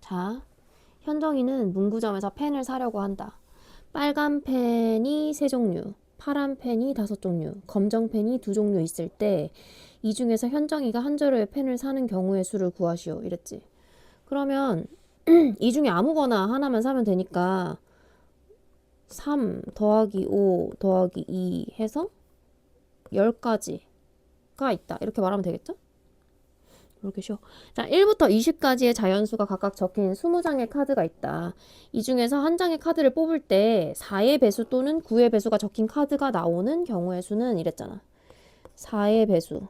자, 현정이는 문구점에서 펜을 사려고 한다. 빨간 펜이 3종류, 파란 펜이 5종류, 검정 펜이 2종류 있을 때 이 중에서 현정이가 한 자루의 펜을 사는 경우의 수를 구하시오. 이랬지. 그러면 이 중에 아무거나 하나만 사면 되니까 3 더하기 5 더하기 2 해서 10가지가 있다. 이렇게 말하면 되겠죠? 이렇게 쉬워. 자, 1부터 20까지의 자연수가 각각 적힌 20장의 카드가 있다. 이 중에서 한 장의 카드를 뽑을 때 4의 배수 또는 9의 배수가 적힌 카드가 나오는 경우의 수는 이랬잖아. 4의 배수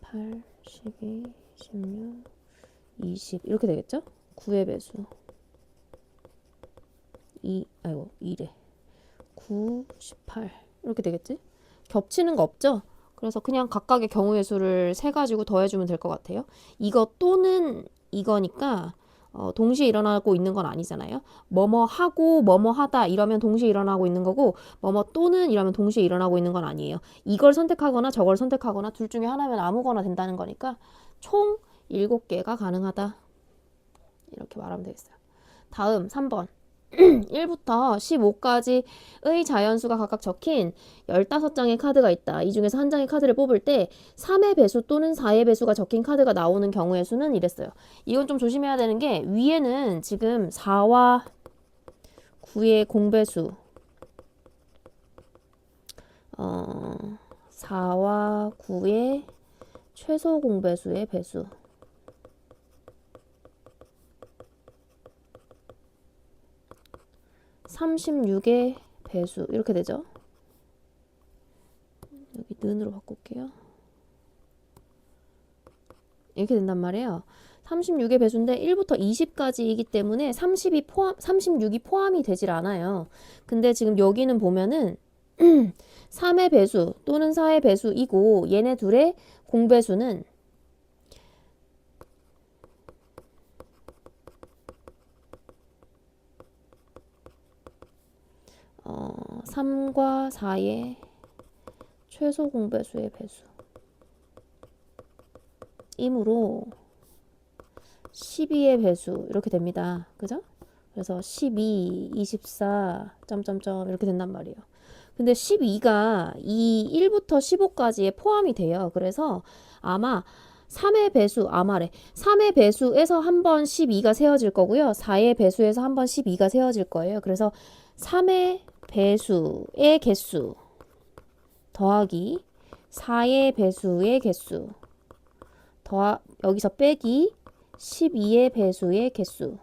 8, 12, 16, 20 이렇게 되겠죠? 9의 배수 2래 9, 18 이렇게 되겠지? 겹치는 거 없죠? 그래서 그냥 각각의 경우의 수를 세가지고 더해주면 될 것 같아요. 이거 또는 이거니까 동시에 일어나고 있는 건 아니잖아요. 뭐뭐 하고 뭐뭐 하다 이러면 동시에 일어나고 있는 거고 뭐뭐 또는 이러면 동시에 일어나고 있는 건 아니에요. 이걸 선택하거나 저걸 선택하거나 둘 중에 하나면 아무거나 된다는 거니까 총 7개가 가능하다. 이렇게 말하면 되겠어요. 다음 3번 1부터 15까지의 자연수가 각각 적힌 15장의 카드가 있다. 이 중에서 한 장의 카드를 뽑을 때 3의 배수 또는 4의 배수가 적힌 카드가 나오는 경우의 수는 이랬어요. 이건 좀 조심해야 되는 게 위에는 지금 4와 9의 공배수 4와 9의 최소 공배수의 배수 36의 배수 이렇게 되죠. 여기 는으로 바꿀게요. 이렇게 된단 말이에요. 36의 배수인데 1부터 20까지이기 때문에 36이 포함이 되질 않아요. 근데 지금 여기는 보면은 3의 배수 또는 4의 배수이고 얘네 둘의 공배수는 3과 4의 최소 공배수의 배수 이므로 12의 배수 이렇게 됩니다. 그죠? 그래서 12, 24, 점점점 이렇게 된단 말이에요. 근데 12가 이 1부터 15까지에 포함이 돼요. 그래서 아마 3의 배수, 3의 배수에서 한 번 12가 세워질 거고요. 4의 배수에서 한 번 12가 세워질 거예요. 그래서 3의 배수의 개수 더하기 4의 배수의 개수 여기서 빼기 12의 배수의 개수가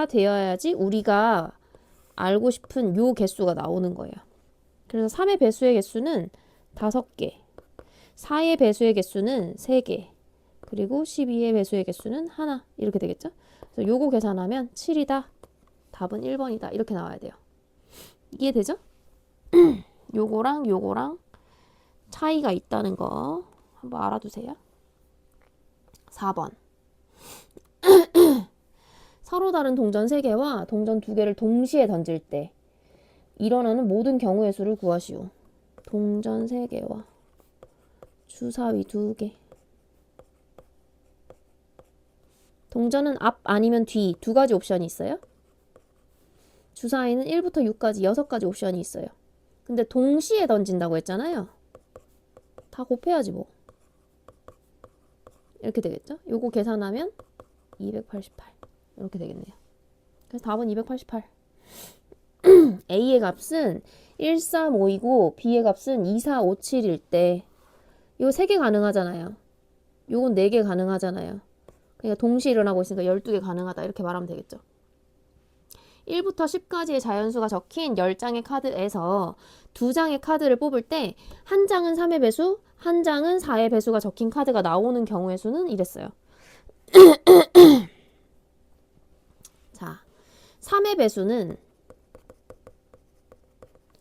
되어야지 우리가 알고 싶은 요 개수가 나오는 거예요. 그래서 3의 배수의 개수는 5개, 4의 배수의 개수는 3개, 그리고 12의 배수의 개수는 1 이렇게 되겠죠? 그래서 요거 계산하면 7이다. 답은 1번이다. 이렇게 나와야 돼요. 이해되죠? 요거랑 차이가 있다는 거 한번 알아두세요. 4번 서로 다른 동전 3개와 동전 2개를 동시에 던질 때 일어나는 모든 경우의 수를 구하시오. 동전 3개와 주사위 2개. 동전은 앞 아니면 뒤 2가지 옵션이 있어요. 주사위는 1부터 6까지 6가지 옵션이 있어요. 근데 동시에 던진다고 했잖아요. 다 곱해야지 뭐. 이렇게 되겠죠? 요거 계산하면 288 이렇게 되겠네요. 그래서 답은 288. A의 값은 135이고 B의 값은 2457일 때 요 3개 가능하잖아요. 요건 4개 가능하잖아요. 그러니까 동시에 일어나고 있으니까 12개 가능하다 이렇게 말하면 되겠죠. 1부터 10까지의 자연수가 적힌 10장의 카드에서 2장의 카드를 뽑을 때 한 장은 3의 배수, 한 장은 4의 배수가 적힌 카드가 나오는 경우의 수는 이랬어요. 자, 3의 배수는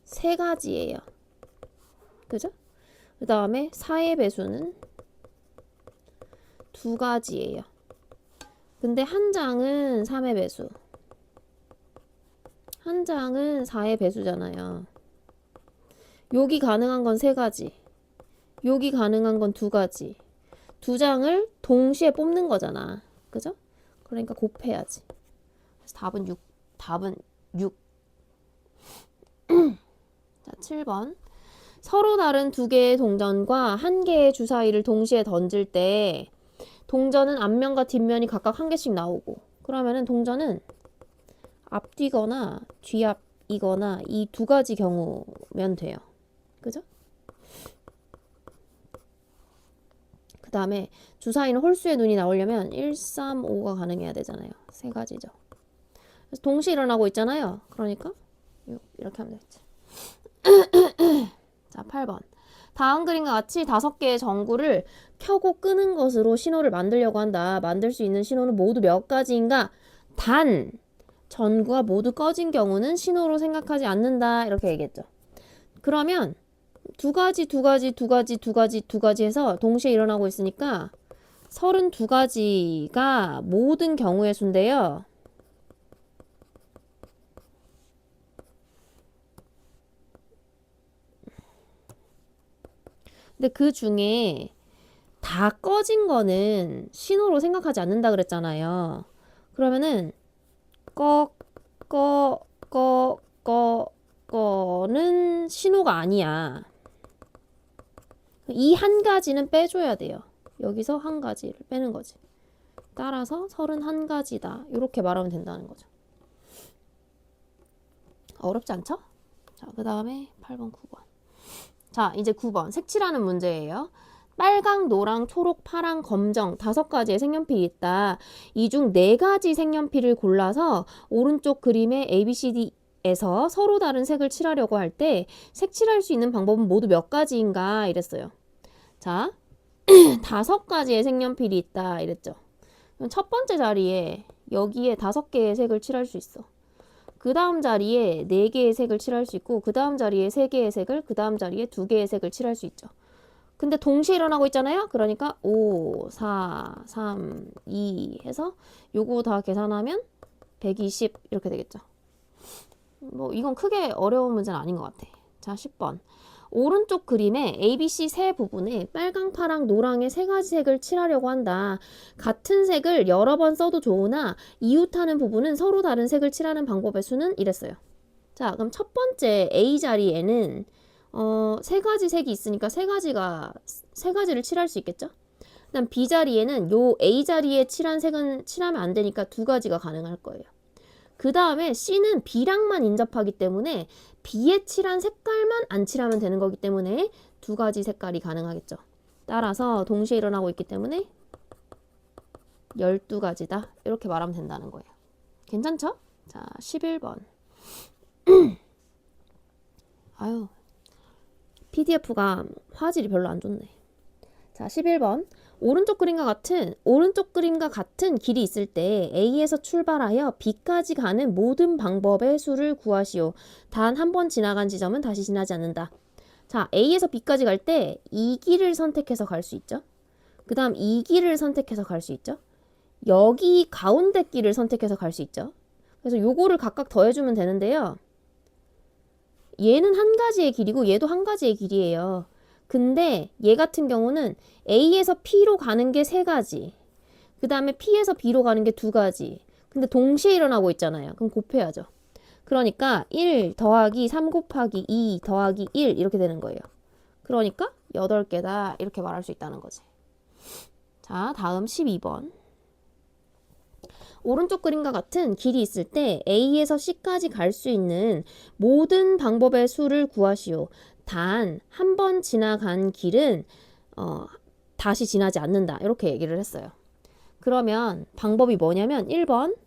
3가지예요. 그죠? 그 다음에 4의 배수는 2가지예요. 근데 한 장은 3의 배수, 한 장은 4의 배수잖아요. 여기 가능한 건 3가지, 여기 가능한 건 2가지, 두 장을 동시에 뽑는 거잖아. 그죠? 그러니까 곱해야지. 그래서 답은 6. 답은 6. 자, 7번. 서로 다른 두 개의 동전과 한 개의 주사위를 동시에 던질 때 동전은 앞면과 뒷면이 각각 한 개씩 나오고, 그러면은 동전은 앞뒤거나 뒤앞이거나 이 두 가지 경우면 돼요. 그죠? 그 다음에 주사위는 홀수의 눈이 나오려면 1, 3, 5가 가능해야 되잖아요. 세 가지죠. 그래서 동시에 일어나고 있잖아요. 그러니까 이렇게 하면 되겠지. 자, 8번. 다음 그림과 같이 5개의 전구를 켜고 끄는 것으로 신호를 만들려고 한다. 만들 수 있는 신호는 모두 몇 가지인가? 단 전구가 모두 꺼진 경우는 신호로 생각하지 않는다. 이렇게 얘기했죠. 그러면 두 가지 해서 동시에 일어나고 있으니까 32가지가 모든 경우의 수인데요. 근데 그 중에 다 꺼진 거는 신호로 생각하지 않는다 그랬잖아요. 그러면은 꺼는 신호가 아니야. 이 한 가지는 빼줘야 돼요. 여기서 한 가지를 빼는 거지. 따라서 31가지다. 이렇게 말하면 된다는 거죠. 어렵지 않죠? 자, 그 다음에 8번, 9번. 자, 이제 9번. 색칠하는 문제예요. 빨강, 노랑, 초록, 파랑, 검정 5가지의 색연필이 있다. 이 중 4가지 색연필을 골라서 오른쪽 그림의 ABCD에서 서로 다른 색을 칠하려고 할 때 색칠할 수 있는 방법은 모두 몇 가지인가 이랬어요. 자, 5가지의 색연필이 있다 이랬죠. 그럼 첫 번째 자리에 여기에 5개의 색을 칠할 수 있어. 그 다음 자리에 4개의 색을 칠할 수 있고, 그 다음 자리에 3개의 색을, 그 다음 자리에 2개의 색을 칠할 수 있죠. 근데 동시에 일어나고 있잖아요. 그러니까 5, 4, 3, 2 해서 요거 다 계산하면 120 이렇게 되겠죠. 뭐 이건 크게 어려운 문제는 아닌 것 같아. 자, 10번. 오른쪽 그림에 ABC 세 부분에 빨강, 파랑, 노랑의 3가지 색을 칠하려고 한다. 같은 색을 여러 번 써도 좋으나 이웃하는 부분은 서로 다른 색을 칠하는 방법의 수는 이랬어요. 자, 그럼 첫 번째 A 자리에는 3가지 색이 있으니까 3가지를 칠할 수 있겠죠? 그다음 B 자리에는 요 A 자리에 칠한 색은 칠하면 안 되니까 2가지가 가능할 거예요. 그 다음에 C는 B랑만 인접하기 때문에 B에 칠한 색깔만 안 칠하면 되는 거기 때문에 2가지 색깔이 가능하겠죠. 따라서 동시에 일어나고 있기 때문에 12가지다. 이렇게 말하면 된다는 거예요. 괜찮죠? 자, 11번. 아유, PDF가 화질이 별로 안 좋네. 자, 11번. 오른쪽 그림과 같은 길이 있을 때 A에서 출발하여 B까지 가는 모든 방법의 수를 구하시오. 단 한 번 지나간 지점은 다시 지나지 않는다. 자, A에서 B까지 갈 때 이 길을 선택해서 갈 수 있죠. 그 다음 이 길을 선택해서 갈 수 있죠. 여기 가운데 길을 선택해서 갈 수 있죠. 그래서 요거를 각각 더해주면 되는데요. 얘는 한 가지의 길이고 얘도 한 가지의 길이에요. 근데 얘 같은 경우는 A에서 P로 가는 게 3가지. 그 다음에 P에서 B로 가는 게 2가지. 근데 동시에 일어나고 있잖아요. 그럼 곱해야죠. 그러니까 1 더하기 3 곱하기 2 더하기 1 이렇게 되는 거예요. 그러니까 8개다 이렇게 말할 수 있다는 거지. 자, 다음 12번. 오른쪽 그림과 같은 길이 있을 때 A에서 C까지 갈 수 있는 모든 방법의 수를 구하시오. 단 한 번 지나간 길은 다시 지나지 않는다. 이렇게 얘기를 했어요. 그러면 방법이 뭐냐면 1번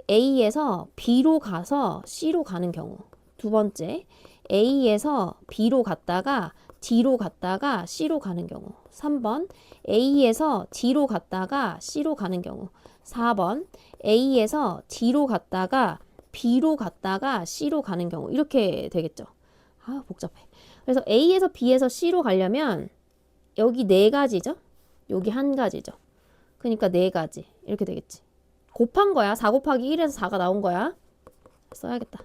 A에서 B로 가서 C로 가는 경우, 두 번째 A에서 B로 갔다가 D로 갔다가 C로 가는 경우, 3번 A에서 D로 갔다가 C로 가는 경우, 4번 A에서 D로 갔다가 B로 갔다가 C로 가는 경우. 이렇게 되겠죠. 아, 복잡해. 그래서 A에서 B에서 C로 가려면 여기 4가지죠. 여기 1가지죠. 그러니까 4가지 이렇게 되겠지. 곱한 거야. 4 곱하기 1에서 4가 나온 거야. 써야겠다.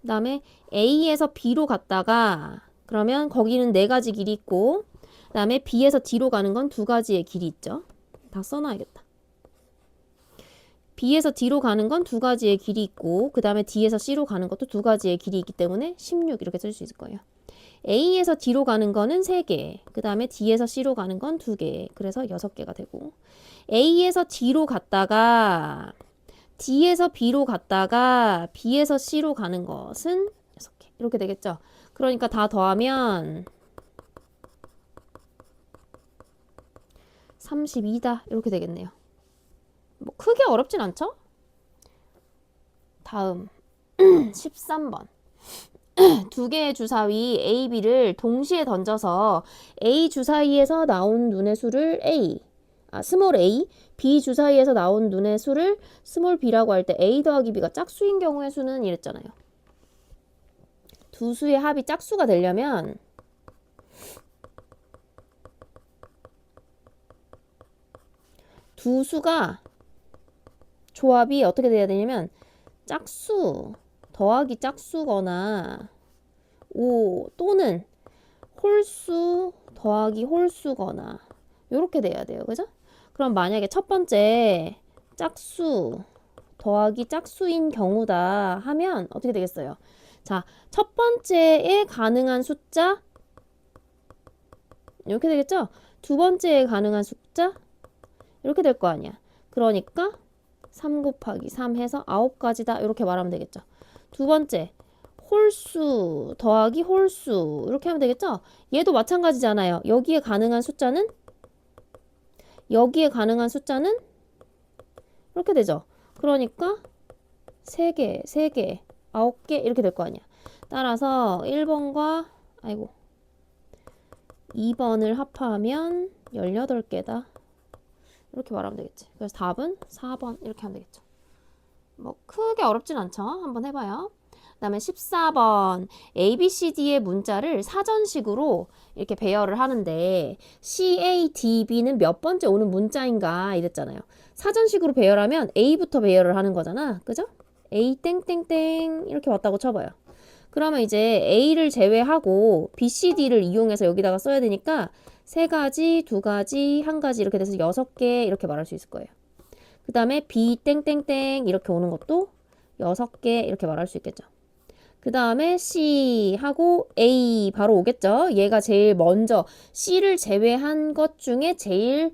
그 다음에 A에서 B로 갔다가 그러면 거기는 4가지 길이 있고 다음에 B에서 D로 가는 건 두 가지의 길이 있죠. 다 써놔야겠다. B에서 D로 가는 건 두 가지의 길이 있고 그 다음에 D에서 C로 가는 것도 두 가지의 길이 있기 때문에 16 이렇게 쓸 수 있을 거예요. A에서 D로 가는 거는 3개, 그 다음에 D에서 C로 가는 건 2개, 그래서 6개가 되고 A에서 D로 갔다가 D에서 B로 갔다가 B에서 C로 가는 것은 6개 이렇게 되겠죠. 그러니까 다 더하면 32다 이렇게 되겠네요. 뭐 크게 어렵진 않죠? 다음 13번 두 개의 주사위 A, B를 동시에 던져서 A 주사위에서 나온 눈의 수를 스몰 a, B 주사위에서 나온 눈의 수를 스몰 b라고 할 때 A 더하기 B가 짝수인 경우의 수는 이랬잖아요. 두 수의 합이 짝수가 되려면 두 수가 조합이 어떻게 돼야 되냐면 짝수 더하기 짝수거나 또는 홀수 더하기 홀수거나 이렇게 돼야 돼요. 그죠? 그럼 만약에 첫 번째 짝수 더하기 짝수인 경우다 하면 어떻게 되겠어요? 자, 첫 번째에 가능한 숫자 이렇게 되겠죠? 두 번째에 가능한 숫자 이렇게 될 거 아니야. 그러니까 3 곱하기 3 해서 9가지다 이렇게 말하면 되겠죠. 두 번째 홀수 더하기 홀수 이렇게 하면 되겠죠. 얘도 마찬가지잖아요. 여기에 가능한 숫자는 이렇게 되죠. 그러니까 3개, 3개, 9개 이렇게 될 거 아니야. 따라서 1번과 2번을 합하면 18개다. 이렇게 말하면 되겠지. 그래서 답은 4번 이렇게 하면 되겠죠. 뭐 크게 어렵진 않죠. 한번 해봐요. 그 다음에 14번 ABCD의 문자를 사전식으로 이렇게 배열을 하는데 CADB는 몇 번째 오는 문자인가 이랬잖아요. 사전식으로 배열하면 A부터 배열을 하는 거잖아. 그죠? A 땡땡땡 이렇게 왔다고 쳐봐요. 그러면 이제 A를 제외하고 BCD를 이용해서 여기다가 써야 되니까 3가지, 2가지, 1가지 이렇게 돼서 6개 이렇게 말할 수 있을 거예요. 그 다음에 B 땡땡땡 이렇게 오는 것도 6개 이렇게 말할 수 있겠죠. 그 다음에 C하고 A 바로 오겠죠. 얘가 제일 먼저 C를 제외한 것 중에 제일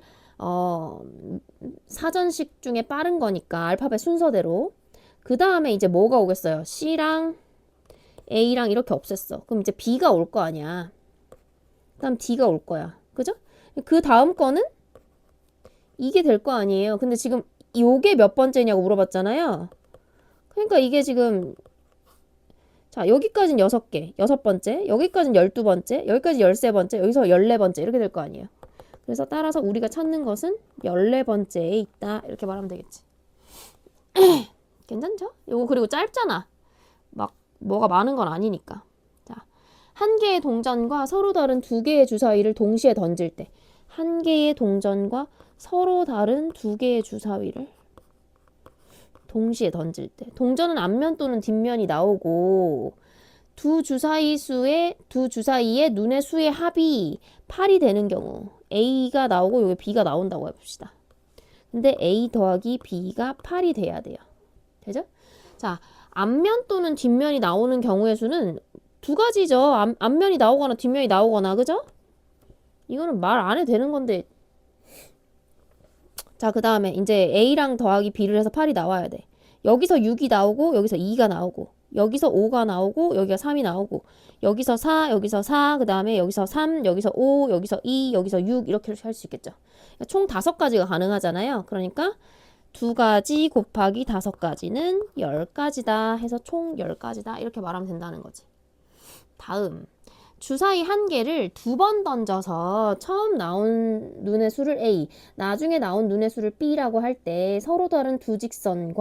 사전식 중에 빠른 거니까 알파벳 순서대로. 그 다음에 이제 뭐가 오겠어요? C랑 A랑 이렇게 없앴어. 그럼 이제 B가 올 거 아니야. 그 다음 D가 올 거야. 그죠? 그 다음 거는 이게 될 거 아니에요. 근데 지금 요게 몇 번째냐고 물어봤잖아요. 그러니까 이게 지금 자 여기까지는 6개, 6번째, 여기까지는 12번째, 여기까지 13번째, 여기서 14번째 이렇게 될 거 아니에요. 그래서 따라서 우리가 찾는 것은 14번째에 있다 이렇게 말하면 되겠지. 괜찮죠? 요거 그리고 짧잖아. 막 뭐가 많은 건 아니니까. 자, 한 개의 동전과 서로 다른 두 개의 주사위를 동시에 던질 때 한 개의 동전과 서로 다른 두 개의 주사위를 동시에 던질 때 동전은 앞면 또는 뒷면이 나오고 두 주사위의 눈의 수의 합이 8이 되는 경우 A가 나오고 여기 B가 나온다고 해봅시다. 근데 A 더하기 B가 8이 돼야 돼요. 되죠? 자, 앞면 또는 뒷면이 나오는 경우의 수는 두 가지죠. 앞면이 나오거나 뒷면이 나오거나 그죠? 이거는 말 안 해도 되는 건데. 자, 그 다음에 이제 A랑 더하기 B를 해서 8이 나와야 돼. 여기서 6이 나오고 여기서 2가 나오고 여기서 5가 나오고 여기가 3이 나오고 여기서 4, 그 다음에 여기서 3, 여기서 5, 여기서 2, 여기서 6 이렇게 할 수 있겠죠. 총 5가지가 가능하잖아요. 그러니까 2가지 곱하기 5가지는 10가지다 해서 총 10가지다 이렇게 말하면 된다는 거지. 다음 주사위 한 개를 2번 던져서 처음 나온 눈의 수를 A, 나중에 나온 눈의 수를 B라고 할 때 서로 다른 두 직선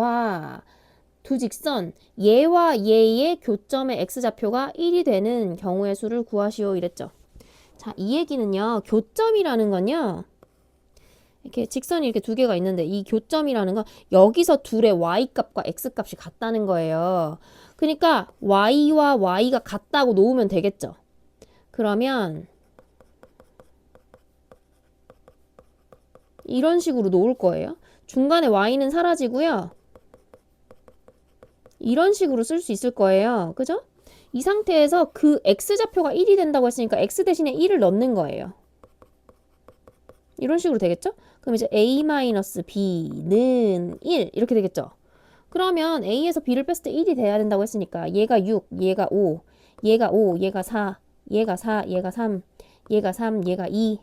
얘와 얘의 교점의 x좌표가 1이 되는 경우의 수를 구하시오 이랬죠. 자, 이 얘기는요. 교점이라는 건요. 이렇게 직선이 이렇게 두 개가 있는데 이 교점이라는 건 여기서 둘의 y값과 x값이 같다는 거예요. 그러니까 y와 y가 같다고 놓으면 되겠죠. 그러면 이런 식으로 놓을 거예요. 중간에 y는 사라지고요. 이런 식으로 쓸 수 있을 거예요. 그죠? 이 상태에서 그 x좌표가 1이 된다고 했으니까 x 대신에 1을 넣는 거예요. 이런 식으로 되겠죠? 그럼 이제 a-b는 1 이렇게 되겠죠? 그러면 a에서 b를 뺐을 때 1이 돼야 된다고 했으니까 얘가 6, 얘가 5, 얘가 5, 얘가 4, 얘가 4, 얘가 3, 얘가 3, 얘가 2,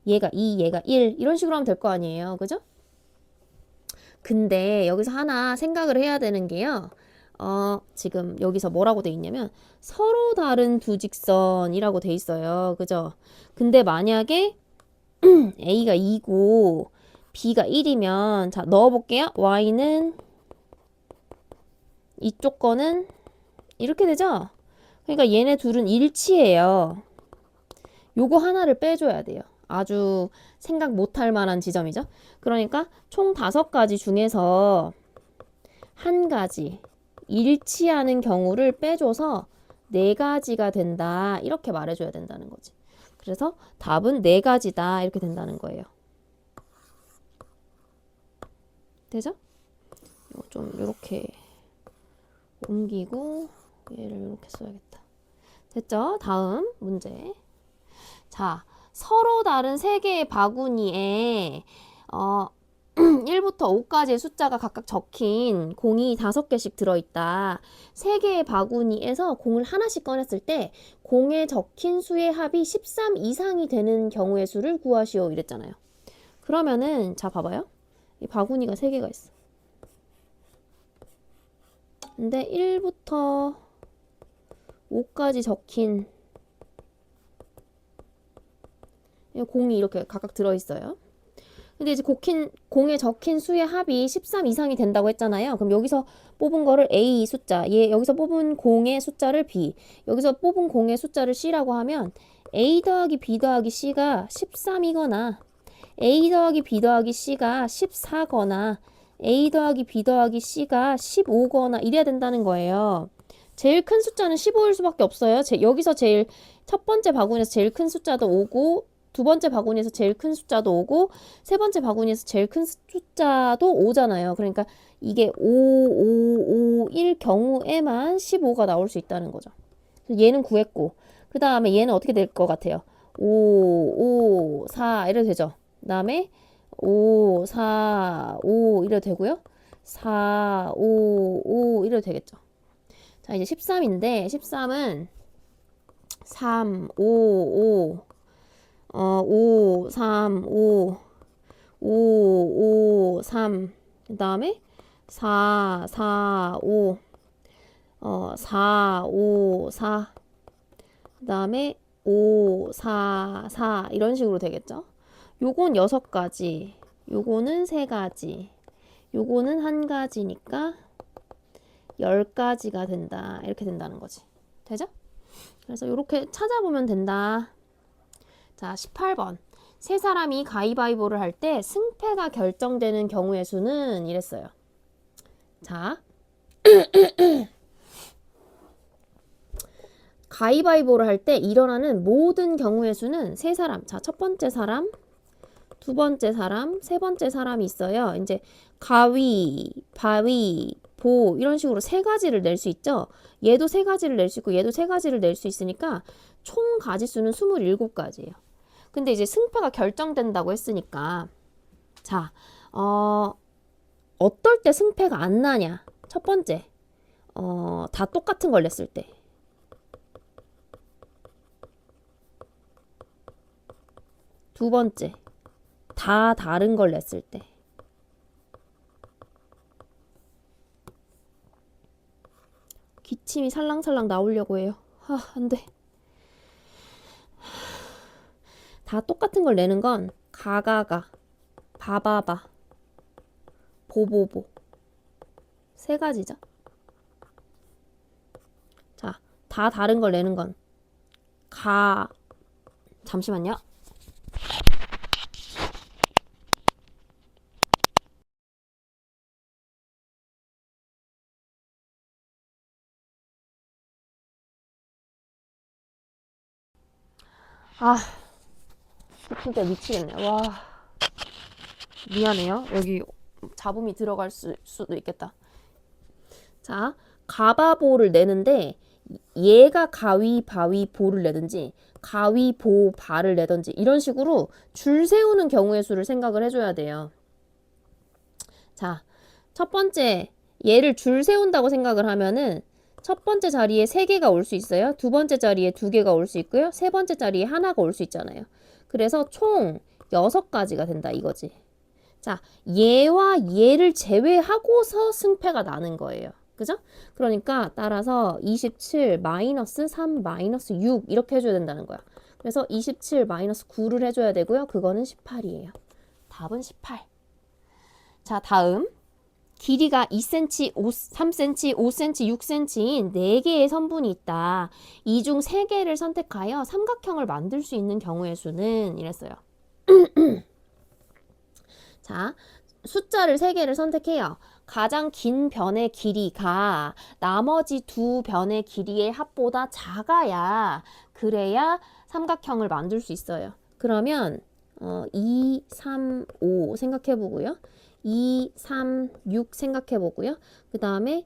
얘가 2, 얘가 1 이런 식으로 하면 될 거 아니에요. 그죠? 근데 여기서 하나 생각을 해야 되는 게요. 지금 여기서 뭐라고 돼 있냐면 서로 다른 두 직선이라고 돼 있어요. 그죠? 근데 만약에 A가 2고 B가 1이면 자 넣어볼게요. Y는 이쪽 거는 이렇게 되죠? 그러니까 얘네 둘은 일치해요. 요거 하나를 빼줘야 돼요. 아주 생각 못할 만한 지점이죠. 그러니까 총 5가지 중에서 한 가지 일치하는 경우를 빼줘서 4가지가 된다. 이렇게 말해줘야 된다는 거지. 그래서 답은 4가지다. 이렇게 된다는 거예요. 되죠? 이거 좀 이렇게 옮기고 얘를 이렇게 써야겠다. 됐죠? 다음 문제. 자, 서로 다른 3개의 바구니에 1부터 5까지의 숫자가 각각 적힌 공이 5개씩 들어있다. 3개의 바구니에서 공을 하나씩 꺼냈을 때 공에 적힌 수의 합이 13 이상이 되는 경우의 수를 구하시오 이랬잖아요. 그러면은 자 봐봐요. 이 바구니가 3개가 있어. 근데 1부터 5까지 적힌 공이 이렇게 각각 들어있어요. 근데 이제 공에 적힌 수의 합이 13 이상이 된다고 했잖아요. 그럼 여기서 뽑은 거를 A 숫자, 여기서 뽑은 공의 숫자를 B, 여기서 뽑은 공의 숫자를 C라고 하면 A 더하기 B 더하기 C가 13이거나 A 더하기 B 더하기 C가 14거나 A 더하기 B 더하기 C가 15거나 이래야 된다는 거예요. 제일 큰 숫자는 15일 수밖에 없어요. 여기서 제일 첫 번째 바구니에서 제일 큰 숫자도 오고 두 번째 바구니에서 제일 큰 숫자도 오고 세 번째 바구니에서 제일 큰 숫자도 오잖아요. 그러니까 이게 5, 5, 5, 1 경우에만 15가 나올 수 있다는 거죠. 얘는 구했고 그 다음에 얘는 어떻게 될 것 같아요? 5, 5, 4 이래도 되죠. 그 다음에 5, 4, 5 이래도 되고요. 4, 5, 5 이래도 되겠죠. 자 이제 13인데 13은 3, 5, 5, 3, 5, 5, 5, 3. 그 다음에 4, 4, 5, 4, 5, 4. 그 다음에 5, 4, 4. 이런 식으로 되겠죠? 요건 6가지, 요거는 3가지, 요거는 1가지니까 10가지가 된다. 이렇게 된다는 거지. 되죠? 그래서 이렇게 찾아보면 된다. 자, 18번. 세 사람이 가위바위보를 할 때 승패가 결정되는 경우의 수는 이랬어요. 자, 가위바위보를 할 때 일어나는 모든 경우의 수는 세 사람. 자, 첫 번째 사람, 두 번째 사람, 세 번째 사람이 있어요. 이제 가위, 바위, 보 이런 식으로 3가지를 낼 수 있죠. 얘도 3가지를 낼 수 있고 얘도 3가지를 낼 수 있으니까 총 가지수는 27가지예요. 근데 이제 승패가 결정된다고 했으니까 자, 어떨 때 승패가 안 나냐? 첫 번째, 다 똑같은 걸 냈을 때. 두 번째, 다 다른 걸 냈을 때. 기침이 살랑살랑 나오려고 해요. 안 돼. 다 똑같은 걸 내는 건 가가가, 바바바, 보보보. 3가지죠. 자, 다 다른 걸 내는 건 잠시만요. 진짜 미치겠네. 와. 미안해요. 여기 잡음이 들어갈 수도 있겠다. 자, 가바보를 내는데 얘가 가위, 바위, 보를 내든지 가위, 보, 바를 내든지 이런 식으로 줄 세우는 경우의 수를 생각을 해줘야 돼요. 자, 첫 번째 얘를 줄 세운다고 생각을 하면은 첫 번째 자리에 3개가 올 수 있어요. 두 번째 자리에 2개가 올 수 있고요. 세 번째 자리에 하나가 올 수 있잖아요. 그래서 총 6가지가 된다 이거지. 자, 얘와 얘를 제외하고서 승패가 나는 거예요. 그죠? 그러니까 따라서 27 마이너스 3 마이너스 6 이렇게 해줘야 된다는 거야. 그래서 27 마이너스 9를 해줘야 되고요. 그거는 18이에요. 답은 18. 자, 다음. 길이가 2cm, 3cm, 5cm, 6cm인 4개의 선분이 있다. 이 중 3개를 선택하여 삼각형을 만들 수 있는 경우의 수는 이랬어요. 자, 숫자를 3개를 선택해요. 가장 긴 변의 길이가 나머지 두 변의 길이의 합보다 작아야 그래야 삼각형을 만들 수 있어요. 그러면 2, 3, 5 생각해 보고요. 2, 3, 6 생각해 보고요. 그 다음에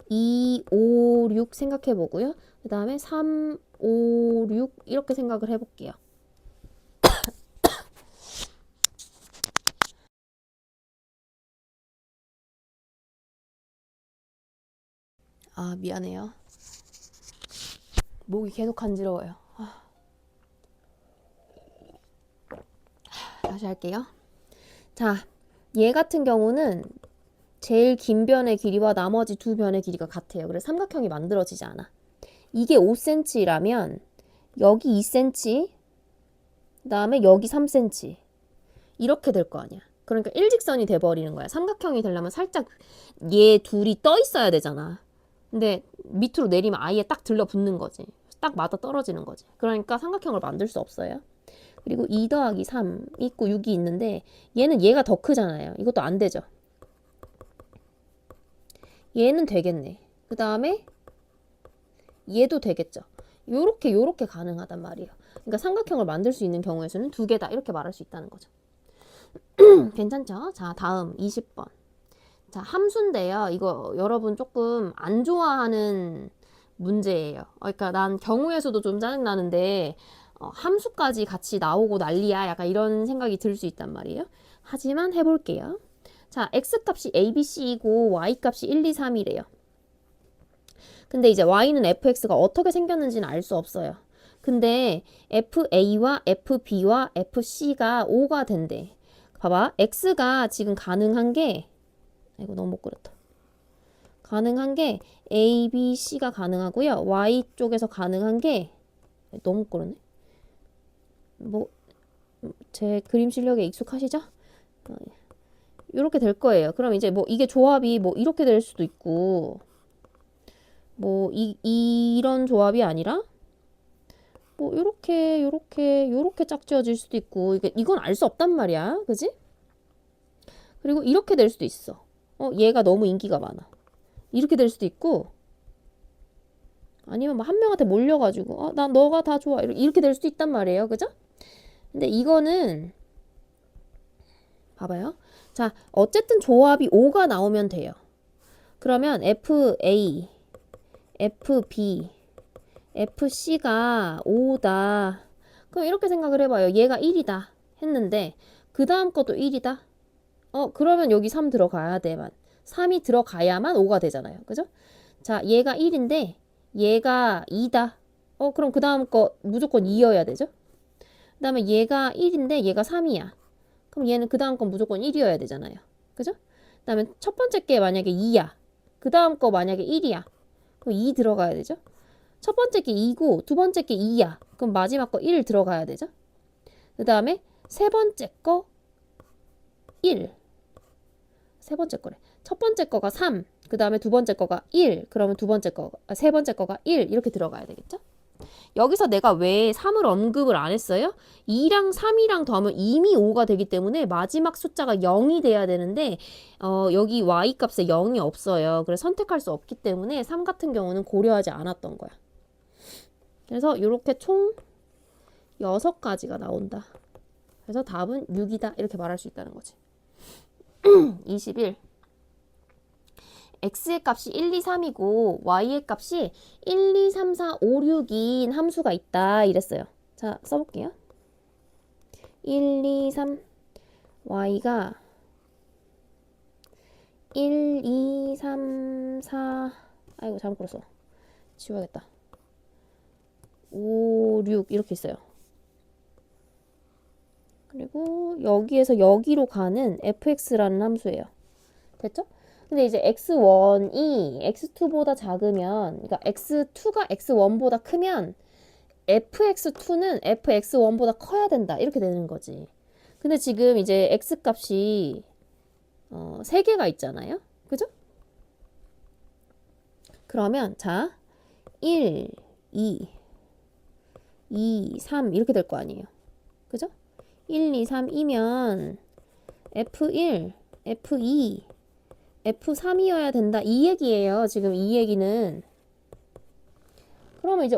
2, 5, 6 생각해 보고요. 그 다음에 3, 5, 6 이렇게 생각을 해볼게요. 아, 미안해요. 목이 계속 간지러워요. 다시 할게요. 자, 얘 같은 경우는 제일 긴 변의 길이와 나머지 두 변의 길이가 같아요. 그래서 삼각형이 만들어지지 않아. 이게 5cm라면 여기 2cm, 그 다음에 여기 3cm 이렇게 될 거 아니야. 그러니까 일직선이 돼버리는 거야. 삼각형이 되려면 살짝 얘 둘이 떠 있어야 되잖아. 근데 밑으로 내리면 아예 딱 들러붙는 거지. 딱 맞아 떨어지는 거지. 그러니까 삼각형을 만들 수 없어요. 그리고 2 더하기 3 있고 6이 있는데 얘는 얘가 더 크잖아요. 이것도 안 되죠. 얘는 되겠네. 그 다음에 얘도 되겠죠. 요렇게 가능하단 말이에요. 그러니까 삼각형을 만들 수 있는 경우의 수는 2개다. 이렇게 말할 수 있다는 거죠. 괜찮죠? 자, 다음 20번. 자, 함수인데요. 이거 여러분 조금 안 좋아하는 문제예요. 그러니까 난 경우의 수도 좀 짜증나는데 함수까지 같이 나오고 난리야. 약간 이런 생각이 들 수 있단 말이에요. 하지만 해볼게요. 자, x값이 abc이고 y값이 1, 2, 3이래요. 근데 이제 y는 fx가 어떻게 생겼는지는 알 수 없어요. 근데 fa와 fb와 fc가 5가 된대. 봐봐. x가 지금 가능한 게 이거 너무 못 그렸다. 가능한 게 a, b, c가 가능하고요. y 쪽에서 가능한 게 너무 못 그렸네. 뭐 제 그림 실력에 익숙하시죠? 이렇게 될 거예요. 그럼 이제 뭐 이게 조합이 뭐 이렇게 될 수도 있고 뭐 이런 조합이 아니라 뭐 요렇게 짝지어질 수도 있고 이건 알 수 없단 말이야. 그지? 그리고 이렇게 될 수도 있어. 얘가 너무 인기가 많아. 이렇게 될 수도 있고 아니면 뭐 한 명한테 몰려가지고 난 너가 다 좋아 이렇게 될 수도 있단 말이에요. 그죠? 근데 이거는 봐봐요. 자, 어쨌든 조합이 5가 나오면 돼요. 그러면 FA, FB, FC가 5다. 그럼 이렇게 생각을 해봐요. 얘가 1이다 했는데 그 다음 것도 1이다. 그러면 여기 3 들어가야 돼만. 3이 들어가야만 5가 되잖아요. 그죠? 자, 얘가 1인데 얘가 2다. 그럼 그 다음 거 무조건 2여야 되죠? 그 다음에 얘가 1인데 얘가 3이야. 그럼 얘는 그 다음 건 무조건 1이어야 되잖아요. 그죠? 그 다음에 첫 번째 게 만약에 2야. 그 다음 거 만약에 1이야. 그럼 2 들어가야 되죠? 첫 번째 게 2고 두 번째 게 2야. 그럼 마지막 거 1 들어가야 되죠? 그 다음에 세 번째 거 1. 세 번째 거래. 첫 번째 거가 3. 그 다음에 두 번째 거가 1. 그러면 세 번째 거가 1. 이렇게 들어가야 되겠죠? 여기서 내가 왜 3을 언급을 안 했어요? 2랑 3이랑 더하면 이미 5가 되기 때문에 마지막 숫자가 0이 돼야 되는데 여기 y값에 0이 없어요. 그래서 선택할 수 없기 때문에 3 같은 경우는 고려하지 않았던 거야. 그래서 이렇게 총 6가지가 나온다. 그래서 답은 6이다. 이렇게 말할 수 있다는 거지. 21. x의 값이 1, 2, 3이고 y의 값이 1, 2, 3, 4, 5, 6인 함수가 있다. 이랬어요. 자, 써볼게요. 1, 2, 3 y가 1, 2, 3, 4 아이고 잘못 걸었어. 지워야겠다. 5, 6 이렇게 있어요. 그리고 여기에서 여기로 가는 fx라는 함수예요. 됐죠? 근데 이제 x1이 x2보다 작으면, 그러니까 x2가 x1보다 크면 fx2는 fx1보다 커야 된다. 이렇게 되는 거지. 근데 지금 이제 x 값이 3개가 있잖아요. 그죠? 그러면 자 1, 2, 3 이렇게 될 거 아니에요. 그죠? 1, 2, 3이면 F1, F2, F3이어야 된다. 이 얘기예요. 지금 이 얘기는. 그러면 이제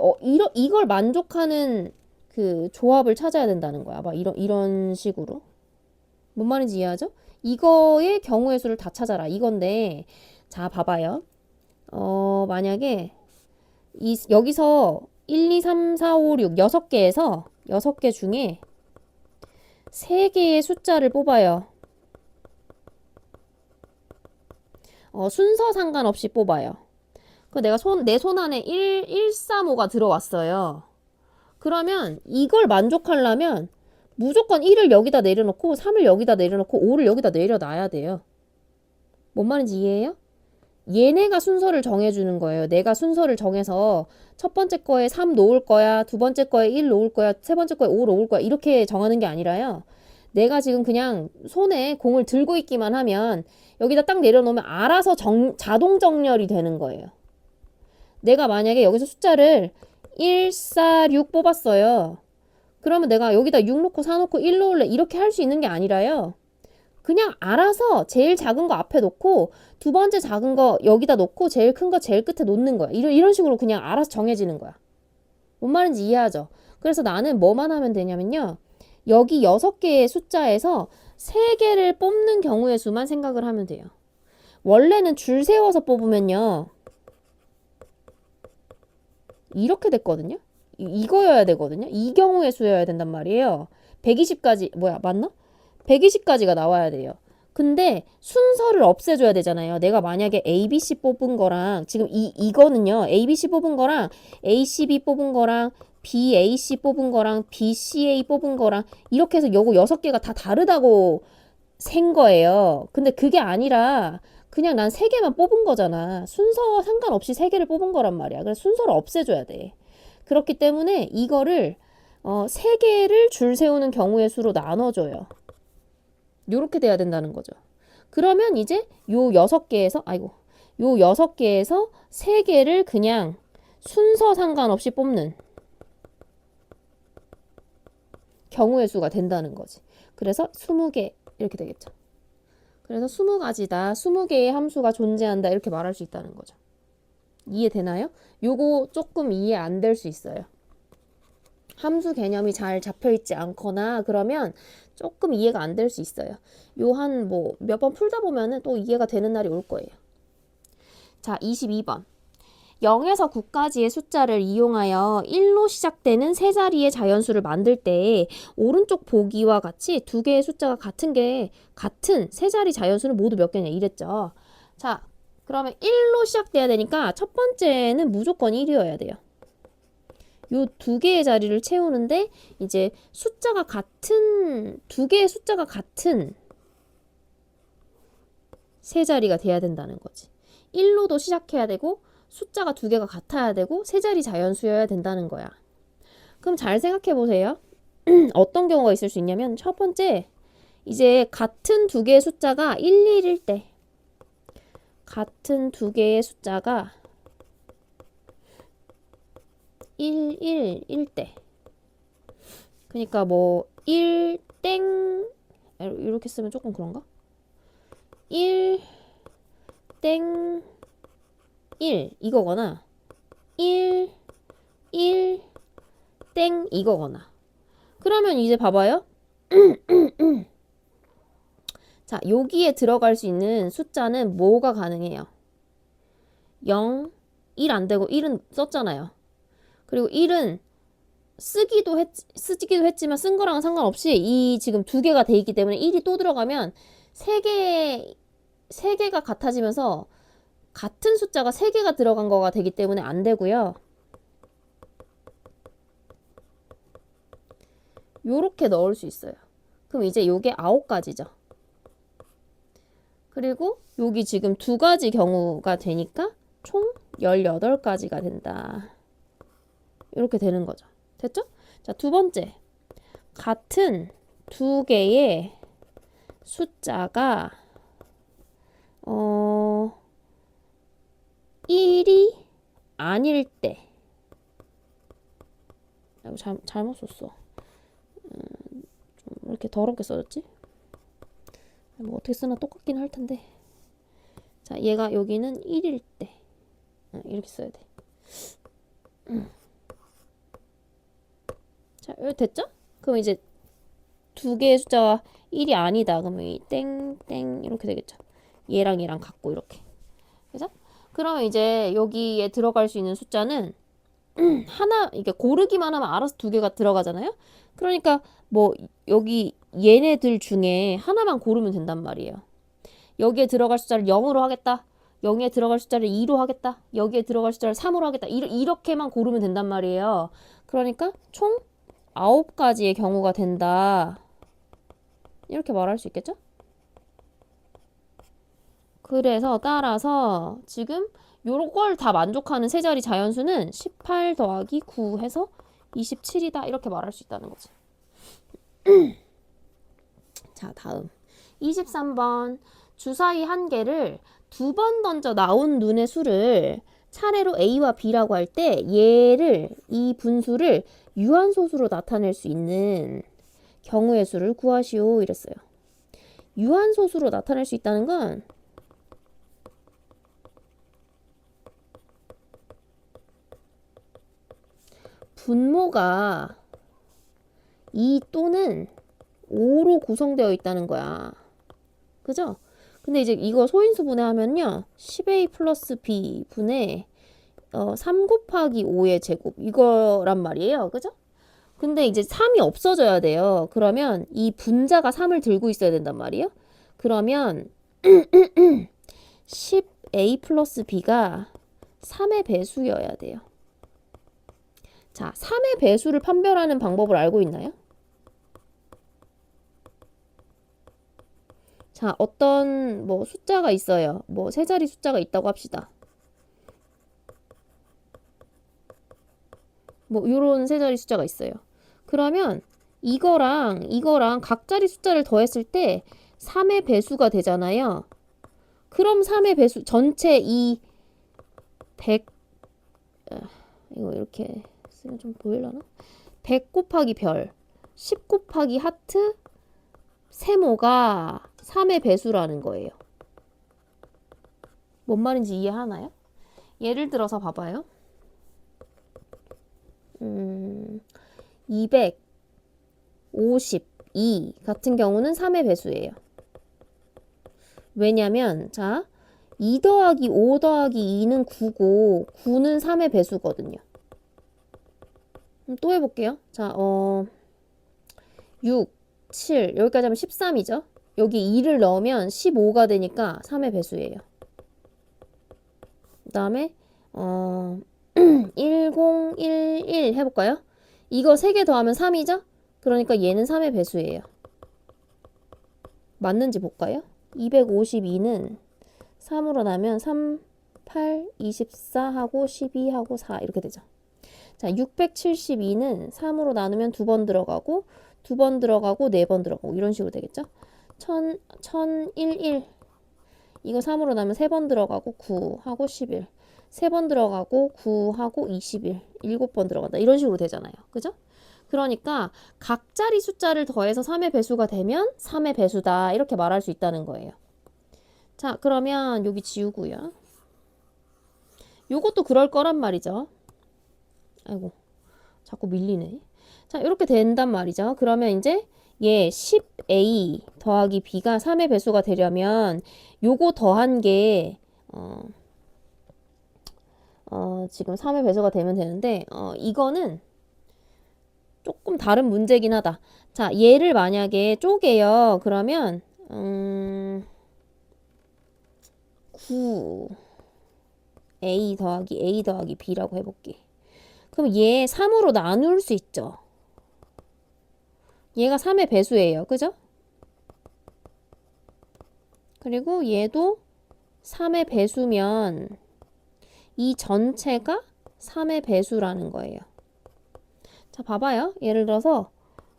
이걸 만족하는 그 조합을 찾아야 된다는 거야. 막 이런 식으로. 뭔 말인지 이해하죠? 이거의 경우의 수를 다 찾아라. 이건데 자 봐봐요. 만약에 여기서 1, 2, 3, 4, 5, 6 6개에서 6개 중에 3개의 숫자를 뽑아요. 순서 상관없이 뽑아요. 내가 내 손 안에 135가 들어왔어요. 그러면 이걸 만족하려면 무조건 1을 여기다 내려놓고 3을 여기다 내려놓고 5를 여기다 내려놔야 돼요. 뭔 말인지 이해해요? 얘네가 순서를 정해주는 거예요. 내가 순서를 정해서 첫 번째 거에 3 놓을 거야, 두 번째 거에 1 놓을 거야, 세 번째 거에 5 놓을 거야 이렇게 정하는 게 아니라요. 내가 지금 그냥 손에 공을 들고 있기만 하면 여기다 딱 내려놓으면 알아서 자동 정렬이 되는 거예요. 내가 만약에 여기서 숫자를 1, 4, 6 뽑았어요. 그러면 내가 여기다 6 놓고 4 놓고 1 놓을래 이렇게 할 수 있는 게 아니라요. 그냥 알아서 제일 작은 거 앞에 놓고 두 번째 작은 거 여기다 놓고 제일 큰 거 제일 끝에 놓는 거야. 이런 식으로 그냥 알아서 정해지는 거야. 뭔 말인지 이해하죠? 그래서 나는 뭐만 하면 되냐면요. 여기 6개의 숫자에서 3개를 뽑는 경우의 수만 생각을 하면 돼요. 원래는 줄 세워서 뽑으면요. 이렇게 됐거든요. 이거여야 되거든요. 이 경우의 수여야 된단 말이에요. 120까지 맞나? 120까지가 나와야 돼요. 근데 순서를 없애줘야 되잖아요. 내가 만약에 ABC 뽑은 거랑 지금 이거는요. ABC 뽑은 거랑 ACB 뽑은 거랑 BAC 뽑은 거랑 BCA 뽑은 거랑 이렇게 해서 요거 6개가 다 다르다고 센 거예요. 근데 그게 아니라 그냥 난 3개만 뽑은 거잖아. 순서 상관없이 3개를 뽑은 거란 말이야. 그래서 순서를 없애줘야 돼. 그렇기 때문에 이거를 3개를 줄 세우는 경우의 수로 나눠줘요. 요렇게 돼야 된다는 거죠. 그러면 이제 요 6개에서 요 6개에서 3개를 그냥 순서 상관없이 뽑는 경우의 수가 된다는 거지. 그래서 20개 이렇게 되겠죠. 그래서 20가지다. 20개의 함수가 존재한다. 이렇게 말할 수 있다는 거죠. 이해되나요? 요거 조금 이해 안 될 수 있어요. 함수 개념이 잘 잡혀있지 않거나 그러면 조금 이해가 안 될 수 있어요. 요 한 몇 번 풀다 보면은 또 이해가 되는 날이 올 거예요. 자, 22번. 0에서 9까지의 숫자를 이용하여 1로 시작되는 세 자리의 자연수를 만들 때 오른쪽 보기와 같이 두 개의 숫자가 같은 세 자리 자연수는 모두 몇 개냐 이랬죠. 자, 그러면 1로 시작돼야 되니까 첫 번째는 무조건 1이어야 돼요. 요 두 개의 자리를 채우는데 이제 두 개의 숫자가 같은 세 자리가 돼야 된다는 거지. 1로도 시작해야 되고 숫자가 두 개가 같아야 되고 세 자리 자연수여야 된다는 거야. 그럼 잘 생각해 보세요. 어떤 경우가 있을 수 있냐면 첫 번째 이제 같은 두 개의 숫자가 1, 1일 때 같은 두 개의 숫자가 1, 1일 때 그러니까 1, 땡 이렇게 쓰면 조금 그런가? 1, 땡 1 이거거나 1, 1, 땡 이거거나 그러면 이제 봐봐요. 자, 여기에 들어갈 수 있는 숫자는 뭐가 가능해요? 0, 1 안 되고 1은 썼잖아요. 그리고 1은 쓰기도 했지만 쓴 거랑은 상관없이 이 지금 두 개가 돼 있기 때문에 1이 또 들어가면 세 개가 같아지면서 같은 숫자가 세 개가 들어간 거가 되기 때문에 안 되고요. 요렇게 넣을 수 있어요. 그럼 이제 요게 9가지죠. 그리고 여기 지금 두 가지 경우가 되니까 총 18가지가 된다. 이렇게 되는 거죠. 됐죠? 자, 두 번째. 같은 두 개의 숫자가 1이 아닐 때. 이거 잘못 썼어. 좀 이렇게 더럽게 써졌지? 뭐 어떻게 쓰나 똑같긴 할 텐데. 자, 얘가 여기는 1일 때. 이렇게 써야 돼. 자, 여기 됐죠? 그럼 이제 두 개의 숫자가 1이 아니다. 그러면 이 땡땡 이렇게 되겠죠. 얘랑 얘랑 같고 이렇게. 그래서 그러면 이제 여기에 들어갈 수 있는 숫자는 하나 이게 고르기만 하면 알아서 두 개가 들어가잖아요. 그러니까 뭐 여기 얘네들 중에 하나만 고르면 된단 말이에요. 여기에 들어갈 숫자를 0으로 하겠다. 0에 들어갈 숫자를 2로 하겠다. 여기에 들어갈 숫자를 3으로 하겠다. 이렇게만 고르면 된단 말이에요. 그러니까 총 9가지의 경우가 된다. 이렇게 말할 수 있겠죠? 그래서 따라서 지금 요걸 다 만족하는 세 자리 자연수는 18 더하기 9 해서 27이다. 이렇게 말할 수 있다는 거지. 자, 다음. 23번. 주사위 한 개를 두 번 던져 나온 눈의 수를 차례로 A와 B라고 할 때 얘를 이 분수를 유한소수로 나타낼 수 있는 경우의 수를 구하시오 이랬어요. 유한소수로 나타낼 수 있다는 건 분모가 2 또는 5로 구성되어 있다는 거야. 그죠? 근데 이제 이거 소인수 분해하면요. 10a 플러스 b 분의 3 곱하기 5의 제곱 이거란 말이에요. 그죠? 근데 이제 3이 없어져야 돼요. 그러면 이 분자가 3을 들고 있어야 된단 말이에요. 그러면 10a 플러스 b가 3의 배수여야 돼요. 자, 3의 배수를 판별하는 방법을 알고 있나요? 자, 어떤 뭐 숫자가 있어요. 뭐 세 자리 숫자가 있다고 합시다. 뭐 요런 세 자리 숫자가 있어요. 그러면 이거랑 각 자리 숫자를 더했을 때 3의 배수가 되잖아요. 그럼 3의 배수 전체 이 100 이거 이렇게 쓰면 좀 보일려나? 100 곱하기 별, 10 곱하기 하트, 세모가 3의 배수라는 거예요. 뭔 말인지 이해하나요? 예를 들어서 봐봐요. 252 같은 경우는 3의 배수예요. 왜냐면 자, 2 더하기 5 더하기 2는 9고 9는 3의 배수거든요. 또 해볼게요. 자, 6, 7 여기까지 하면 13이죠. 여기 2를 넣으면 15가 되니까 3의 배수예요. 그 다음에 1011 해볼까요? 이거 3개 더하면 3이죠? 그러니까 얘는 3의 배수예요. 맞는지 볼까요? 252는 3으로 나면 3, 8, 24하고 12하고 4 이렇게 되죠. 자, 672는 3으로 나누면 2번 들어가고 2번 들어가고 4번 들어가고 이런 식으로 되겠죠? 1011 이거 3으로 나면 3번 들어가고 9하고 11 3번 들어가고 9하고 21 7번 들어간다 이런 식으로 되잖아요. 그죠? 그러니까 각 자리 숫자를 더해서 3의 배수가 되면 3의 배수다 이렇게 말할 수 있다는 거예요. 자, 그러면 여기 지우고요. 요것도 그럴 거란 말이죠. 아이고 자꾸 밀리네. 자, 이렇게 된단 말이죠. 그러면 이제 얘 10a 더하기 b가 3의 배수가 되려면 요거 더한 게 지금 3의 배수가 되면 되는데 이거는 조금 다른 문제긴 하다. 자, 얘를 만약에 쪼개요. 그러면 9a 더하기 b라고 해볼게. 그럼 얘 3으로 나눌 수 있죠. 얘가 3의 배수예요. 그죠? 그리고 얘도 3의 배수면 이 전체가 3의 배수라는 거예요. 자, 봐봐요. 예를 들어서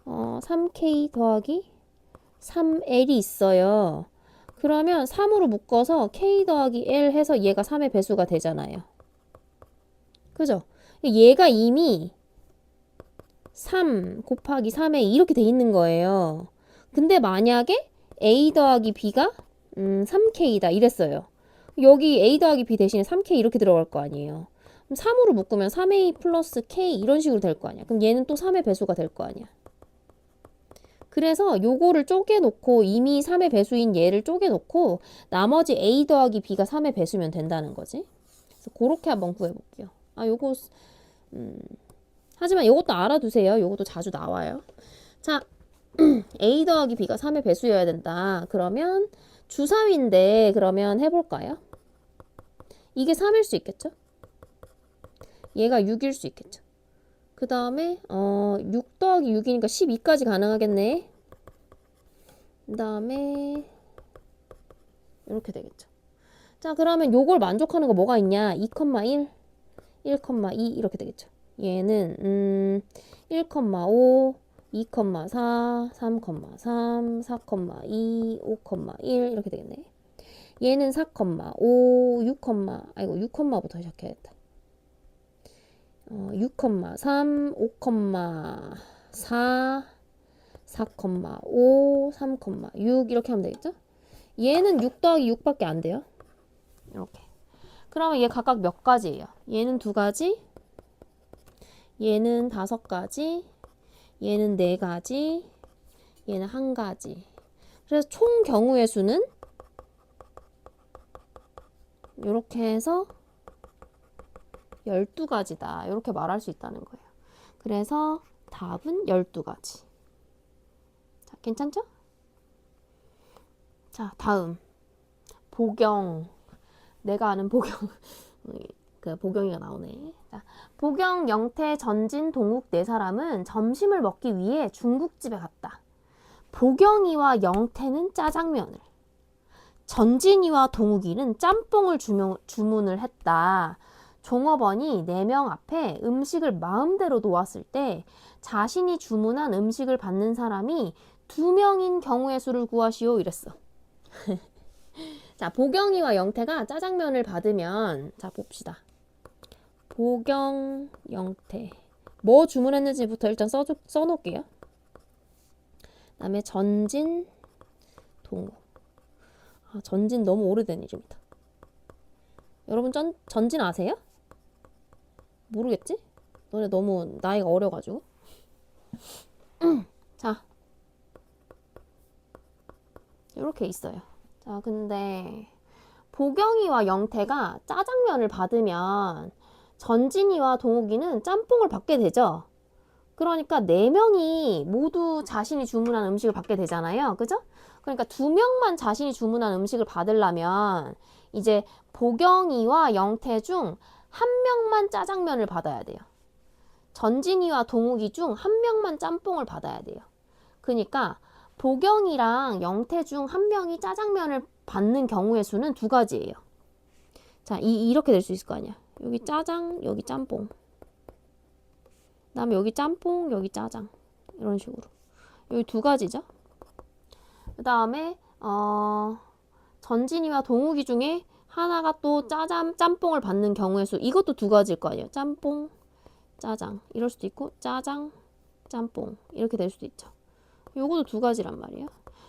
3k 더하기 3l이 있어요. 그러면 3으로 묶어서 k 더하기 l 해서 얘가 3의 배수가 되잖아요. 그죠? 얘가 이미 3 곱하기 3에 이렇게 돼 있는 거예요. 근데 만약에 a 더하기 b가 3k다 이랬어요. 여기 a 더하기 b 대신에 3k 이렇게 들어갈 거 아니에요. 그럼 3으로 묶으면 3a 플러스 k 이런 식으로 될 거 아니야. 그럼 얘는 또 3의 배수가 될 거 아니야. 그래서 요거를 쪼개놓고 이미 3의 배수인 얘를 쪼개놓고 나머지 a 더하기 b가 3의 배수면 된다는 거지. 그래서 그렇게 한번 구해볼게요. 요거 하지만 요것도 알아두세요. 요것도 자주 나와요. 자, a 더하기 b가 3의 배수여야 된다. 그러면 주사위인데 그러면 해볼까요? 이게 3일 수 있겠죠? 얘가 6일 수 있겠죠? 그 다음에 6 더하기 6이니까 12까지 가능하겠네. 그 다음에 이렇게 되겠죠. 자, 그러면 요걸 만족하는 거 뭐가 있냐? 2,1, 1,2 이렇게 되겠죠. 얘는 1,5, 2,4, 3,3, 4,2, 5,1 이렇게 되겠네. 얘는 4,5, 6, 아이고 6,부터 시작해야겠다. 6,3, 5,4, 4,5, 3,6 이렇게 하면 되겠죠? 얘는 6 더하기 6밖에 안 돼요. 이렇게. 그러면 얘 각각 몇 가지예요? 얘는 2가지, 얘는 5가지, 얘는 4가지, 얘는 1가지. 그래서 총 경우의 수는 이렇게 해서 12가지다. 이렇게 말할 수 있다는 거예요. 그래서 답은 12가지. 자, 괜찮죠? 자, 다음. 보경. 내가 아는 보경. 그 보경이가 나오네. 자, 보경, 영태, 전진, 동욱 네 사람은 점심을 먹기 위해 중국집에 갔다. 보경이와 영태는 짜장면을, 전진이와 동욱이는 짬뽕을 주문을 했다. 종업원이 4명 앞에 음식을 마음대로 놓았을 때 자신이 주문한 음식을 받는 사람이 2명인 경우의 수를 구하시오 이랬어. 자, 보경이와 영태가 짜장면을 받으면, 자, 봅시다. 보경, 영태. 뭐 주문했는지부터 일단 써놓을게요. 그 다음에 전진, 동욱. 전진 너무 오래된 이름이다. 여러분 전진 아세요? 모르겠지? 너네 너무 나이가 어려가지고. 자, 이렇게 있어요. 자, 근데 보경이와 영태가 짜장면을 받으면 전진이와 동욱이는 짬뽕을 받게 되죠. 그러니까 4명이 모두 자신이 주문한 음식을 받게 되잖아요. 그죠? 그러니까 2명만 자신이 주문한 음식을 받으려면 이제 보경이와 영태 중 1명만 짜장면을 받아야 돼요. 전진이와 동욱이 중 1명만 짬뽕을 받아야 돼요. 그러니까 보경이랑 영태 중 1명이 짜장면을 받는 경우의 수는 2가지예요. 자, 이렇게 될 수 있을 거 아니야. 여기 짜장, 여기 짬뽕. 그 다음에 여기 짬뽕, 여기 짜장. 이런 식으로. 여기 2가지죠. 그 다음에 전진이와 동욱이 중에 하나가 또 짬뽕을 받는 경우의 수. 이것도 2가지일 거 아니에요. 짬뽕, 짜장. 이럴 수도 있고 짜장, 짬뽕. 이렇게 될 수도 있죠. 요것도 2가지란 말이에요.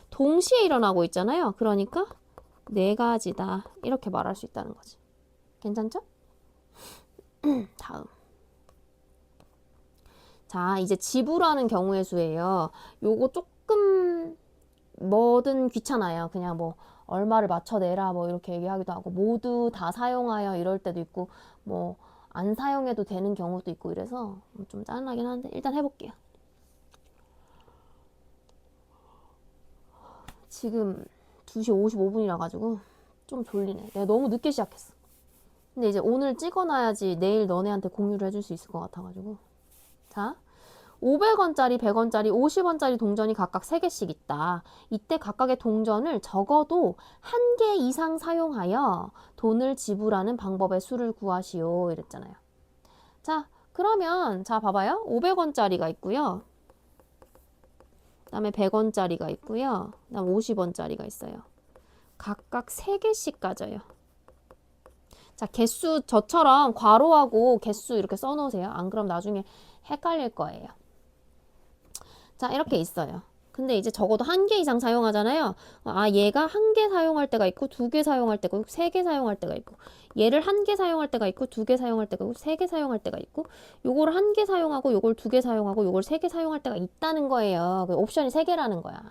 동시에 일어나고 있잖아요. 그러니까 4가지다. 이렇게 말할 수 있다는 거지. 괜찮죠? 다음. 자, 이제 지불하는 경우의 수예요. 요거 조금 뭐든 귀찮아요. 그냥 뭐 얼마를 맞춰내라 뭐 이렇게 얘기하기도 하고 모두 다 사용하여 이럴 때도 있고 뭐 안 사용해도 되는 경우도 있고 이래서 좀 짜증나긴 한데 일단 해볼게요. 지금 2시 55분이라 가지고 좀 졸리네. 내가 너무 늦게 시작했어. 근데 이제 오늘 찍어놔야지 내일 너네한테 공유를 해줄 수 있을 것 같아가지고. 자, 500원짜리, 100원짜리, 50원짜리 동전이 각각 3개씩 있다. 이때 각각의 동전을 적어도 1개 이상 사용하여 돈을 지불하는 방법의 수를 구하시오. 이랬잖아요. 자, 그러면 자 봐봐요. 500원짜리가 있고요. 그 다음에 100원짜리가 있고요. 그 다음 50원짜리가 있어요. 각각 3개씩 가져요. 자, 개수 저처럼 괄호하고 개수 이렇게 써놓으세요. 안 그럼 나중에 헷갈릴 거예요. 자, 이렇게 있어요. 근데 이제 적어도 1개 이상 사용하잖아요. 아, 얘가 1개 사용할 때가 있고 2개 사용할 때가 있고 3개 사용할 때가 있고 얘를 1개 사용할 때가 있고 2개 사용할 때가 있고 3개 사용할 때가 있고 요걸 1개 사용하고 요걸 2개 사용하고 요걸 3개 사용할 때가 있다는 거예요. 그 옵션이 3개라는 거야.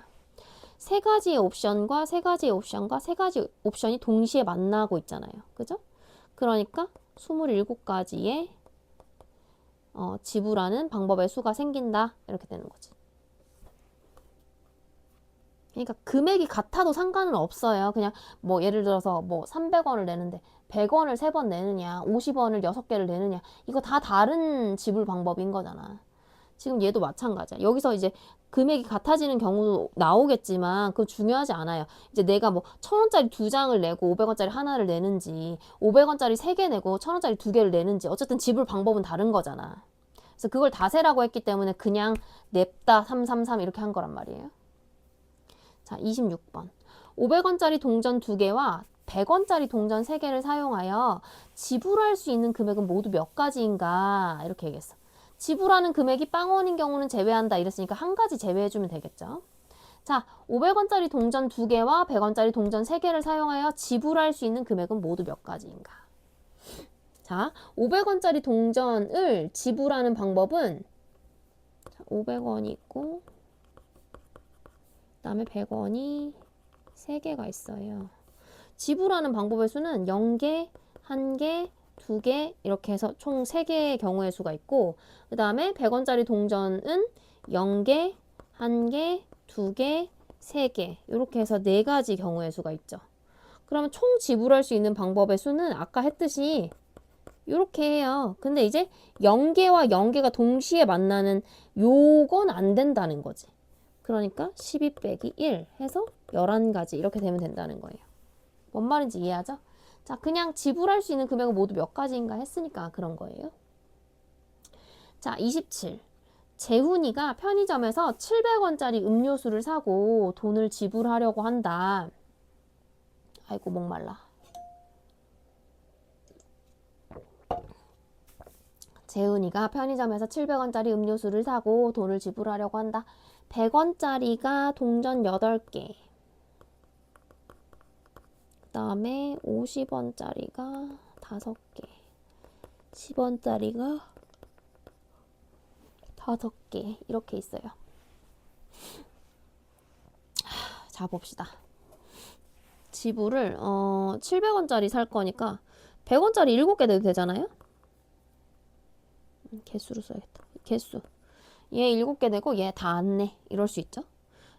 3가지의 옵션과 3가지의 옵션과 3가지 옵션이 동시에 만나고 있잖아요. 그죠? 그러니까 27가지의 지불하는 방법의 수가 생긴다. 이렇게 되는 거지. 그러니까 금액이 같아도 상관은 없어요. 그냥 뭐 예를 들어서 뭐 300원을 내는데 100원을 3번 내느냐, 50원을 6개를 내느냐, 이거 다 다른 지불 방법인 거잖아. 지금 얘도 마찬가지야. 여기서 이제 금액이 같아지는 경우도 나오겠지만 그거 중요하지 않아요. 이제 내가 뭐 1000원짜리 2장을 내고 500원짜리 하나를 내는지 500원짜리 3개 내고 1000원짜리 2개를 내는지 어쨌든 지불 방법은 다른 거잖아. 그래서 그걸 다 세라고 했기 때문에 그냥 냅다 333 이렇게 한 거란 말이에요. 자, 26번. 500원짜리 동전 2개와 100원짜리 동전 3개를 사용하여 지불할 수 있는 금액은 모두 몇 가지인가 이렇게 얘기했어. 지불하는 금액이 빵원인 경우는 제외한다 이랬으니까 한 가지 제외해주면 되겠죠. 자, 500원짜리 동전 2개와 100원짜리 동전 3개를 사용하여 지불할 수 있는 금액은 모두 몇 가지인가. 자, 500원짜리 동전을 지불하는 방법은 500원이 있고 그 다음에 100원이 3개가 있어요. 지불하는 방법의 수는 0개, 1개, 2개 이렇게 해서 총 3개의 경우의 수가 있고 그 다음에 100원짜리 동전은 0개, 1개, 2개, 3개 이렇게 해서 4가지 경우의 수가 있죠. 그러면 총 지불할 수 있는 방법의 수는 아까 했듯이 이렇게 해요. 근데 이제 0개와 0개가 동시에 만나는 요건 안 된다는 거지. 그러니까 12 빼기 1 해서 11가지 이렇게 되면 된다는 거예요. 뭔 말인지 이해하죠? 자, 그냥 지불할 수 있는 금액은 모두 몇 가지인가 했으니까 그런 거예요. 자, 27. 재훈이가 편의점에서 700원짜리 음료수를 사고 돈을 지불하려고 한다. 아이고, 목말라. 재훈이가 편의점에서 700원짜리 음료수를 사고 돈을 지불하려고 한다. 100원짜리가 동전 8개. 그 다음에 50원짜리가 5개. 10원짜리가 5개. 이렇게 있어요. 자, 봅시다. 지불을 700원짜리 살 거니까 100원짜리 7개 내도 되잖아요? 개수로 써야겠다. 개수. 얘 7개 내고 얘 다 안 내. 이럴 수 있죠.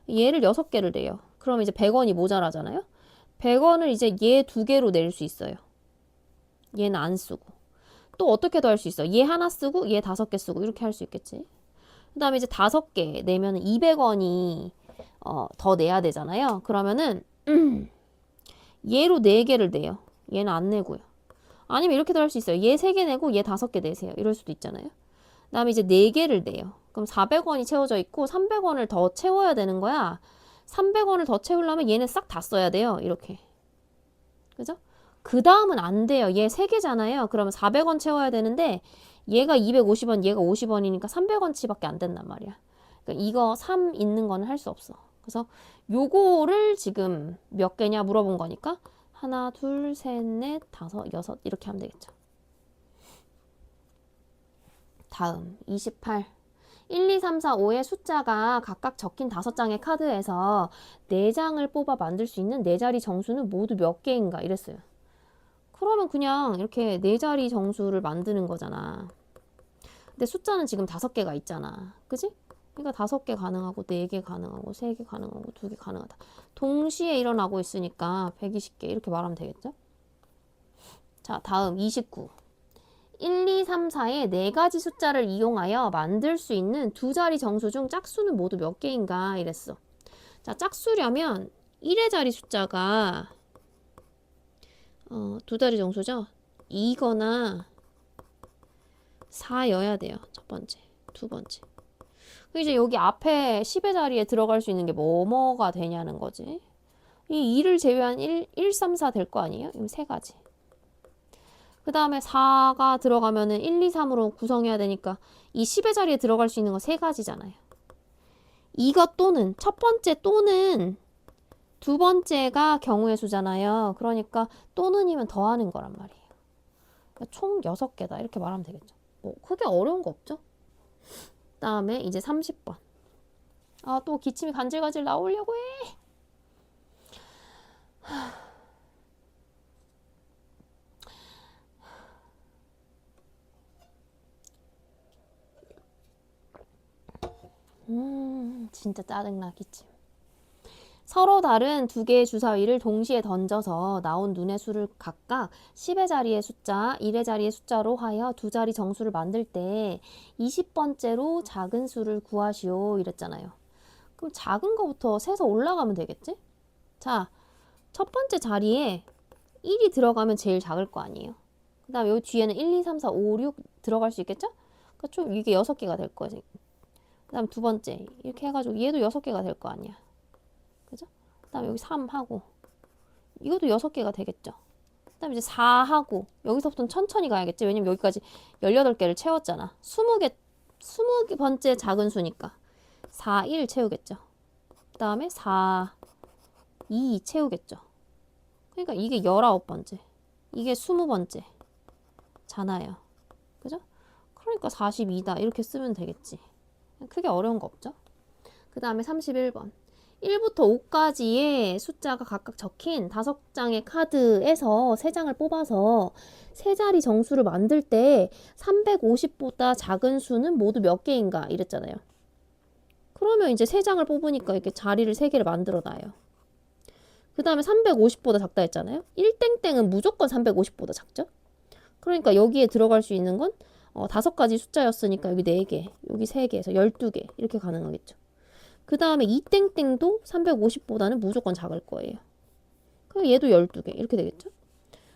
얘를 6개를 내요. 그럼 이제 100원이 모자라잖아요. 100원을 이제 얘 2개로 낼 수 있어요. 얘는 안 쓰고. 또 어떻게도 할 수 있어. 얘 하나 쓰고 얘 5개 쓰고 이렇게 할 수 있겠지. 그 다음에 이제 5개 내면 200원이 더 내야 되잖아요. 그러면은 얘로 4개를 내요. 얘는 안 내고요. 아니면 이렇게도 할 수 있어요. 얘 3개 내고 얘 5개 내세요. 이럴 수도 있잖아요. 그 다음에 이제 4개를 내요. 그럼 400원이 채워져 있고 300원을 더 채워야 되는 거야. 300원을 더 채우려면 얘는 싹 다 써야 돼요. 이렇게. 그죠? 그 다음은 안 돼요. 얘 3개잖아요. 그러면 400원 채워야 되는데 얘가 250원, 얘가 50원이니까 300원치밖에 안 된단 말이야. 그러니까 이거 3 있는 거는 할 수 없어. 그래서 요거를 지금 몇 개냐 물어본 거니까 하나, 둘, 셋, 넷, 다섯, 여섯 이렇게 하면 되겠죠. 다음 28. 1, 2, 3, 4, 5의 숫자가 각각 적힌 5장의 카드에서 4장을 뽑아 만들 수 있는 4자리 정수는 모두 몇 개인가 이랬어요. 그러면 그냥 이렇게 4자리 정수를 만드는 거잖아. 근데 숫자는 지금 5개가 있잖아. 그지? 그러니까 5개 가능하고 4개 가능하고 3개 가능하고 2개 가능하다. 동시에 일어나고 있으니까 120개 이렇게 말하면 되겠죠? 자, 다음 29. 1, 2, 3, 4의 4가지 숫자를 이용하여 만들 수 있는 2자리 정수 중 짝수는 모두 몇 개인가 이랬어. 자, 짝수려면 1의 자리 숫자가 2자리 정수죠? 2거나 4여야 돼요. 첫 번째, 두 번째. 이제 여기 앞에 10의 자리에 들어갈 수 있는 게 뭐가 되냐는 거지. 이 2를 제외한 1, 3, 4 될 거 아니에요? 이거 3가지. 그 다음에 4가 들어가면은 1, 2, 3으로 구성해야 되니까 이 10의 자리에 들어갈 수 있는 거 3가지잖아요. 이거 또는 첫 번째 또는 두 번째가 경우의 수잖아요. 그러니까 또는이면 더하는 거란 말이에요. 그러니까 총 6개다 이렇게 말하면 되겠죠. 뭐 크게 어려운 거 없죠? 다음에 이제 30번. 아, 또 기침이 간질간질 나오려고 해. 진짜 짜증나 기침. 서로 다른 2개의 주사위를 동시에 던져서 나온 눈의 수를 각각 10의 자리의 숫자, 1의 자리의 숫자로 하여 2자리 정수를 만들 때 20번째로 작은 수를 구하시오 이랬잖아요. 그럼 작은 거부터 세서 올라가면 되겠지? 자, 첫 번째 자리에 1이 들어가면 제일 작을 거 아니에요. 그 다음에 여기 뒤에는 1, 2, 3, 4, 5, 6 들어갈 수 있겠죠? 그러니까 총 이게 6개가 될 거지. 그 다음 두 번째 이렇게 해가지고 얘도 6개가 될 거 아니야. 그죠? 그 다음에 여기 3하고 이것도 6개가 되겠죠. 그 다음에 이제 4하고 여기서부터는 천천히 가야겠지. 왜냐면 여기까지 18개를 채웠잖아. 20번째 작은 수니까 4, 1 채우겠죠. 그 다음에 4, 2 채우겠죠. 그러니까 이게 19번째. 이게 20번째. 잖아요. 그죠? 그러니까 42다. 이렇게 쓰면 되겠지. 크게 어려운 거 없죠? 그 다음에 31번. 1부터 5까지의 숫자가 각각 적힌 5장의 카드에서 3장을 뽑아서 3자리 정수를 만들 때 350보다 작은 수는 모두 몇 개인가 이랬잖아요. 그러면 이제 3장을 뽑으니까 이렇게 자리를 3개를 만들어 놔요. 그 다음에 350보다 작다 했잖아요. 1땡땡은 무조건 350보다 작죠? 그러니까 여기에 들어갈 수 있는 건 5가지 숫자였으니까 여기 4개, 여기 3개에서 12개 이렇게 가능하겠죠. 그 다음에 2땡땡도 350보다는 무조건 작을 거예요. 그럼 얘도 12개 이렇게 되겠죠.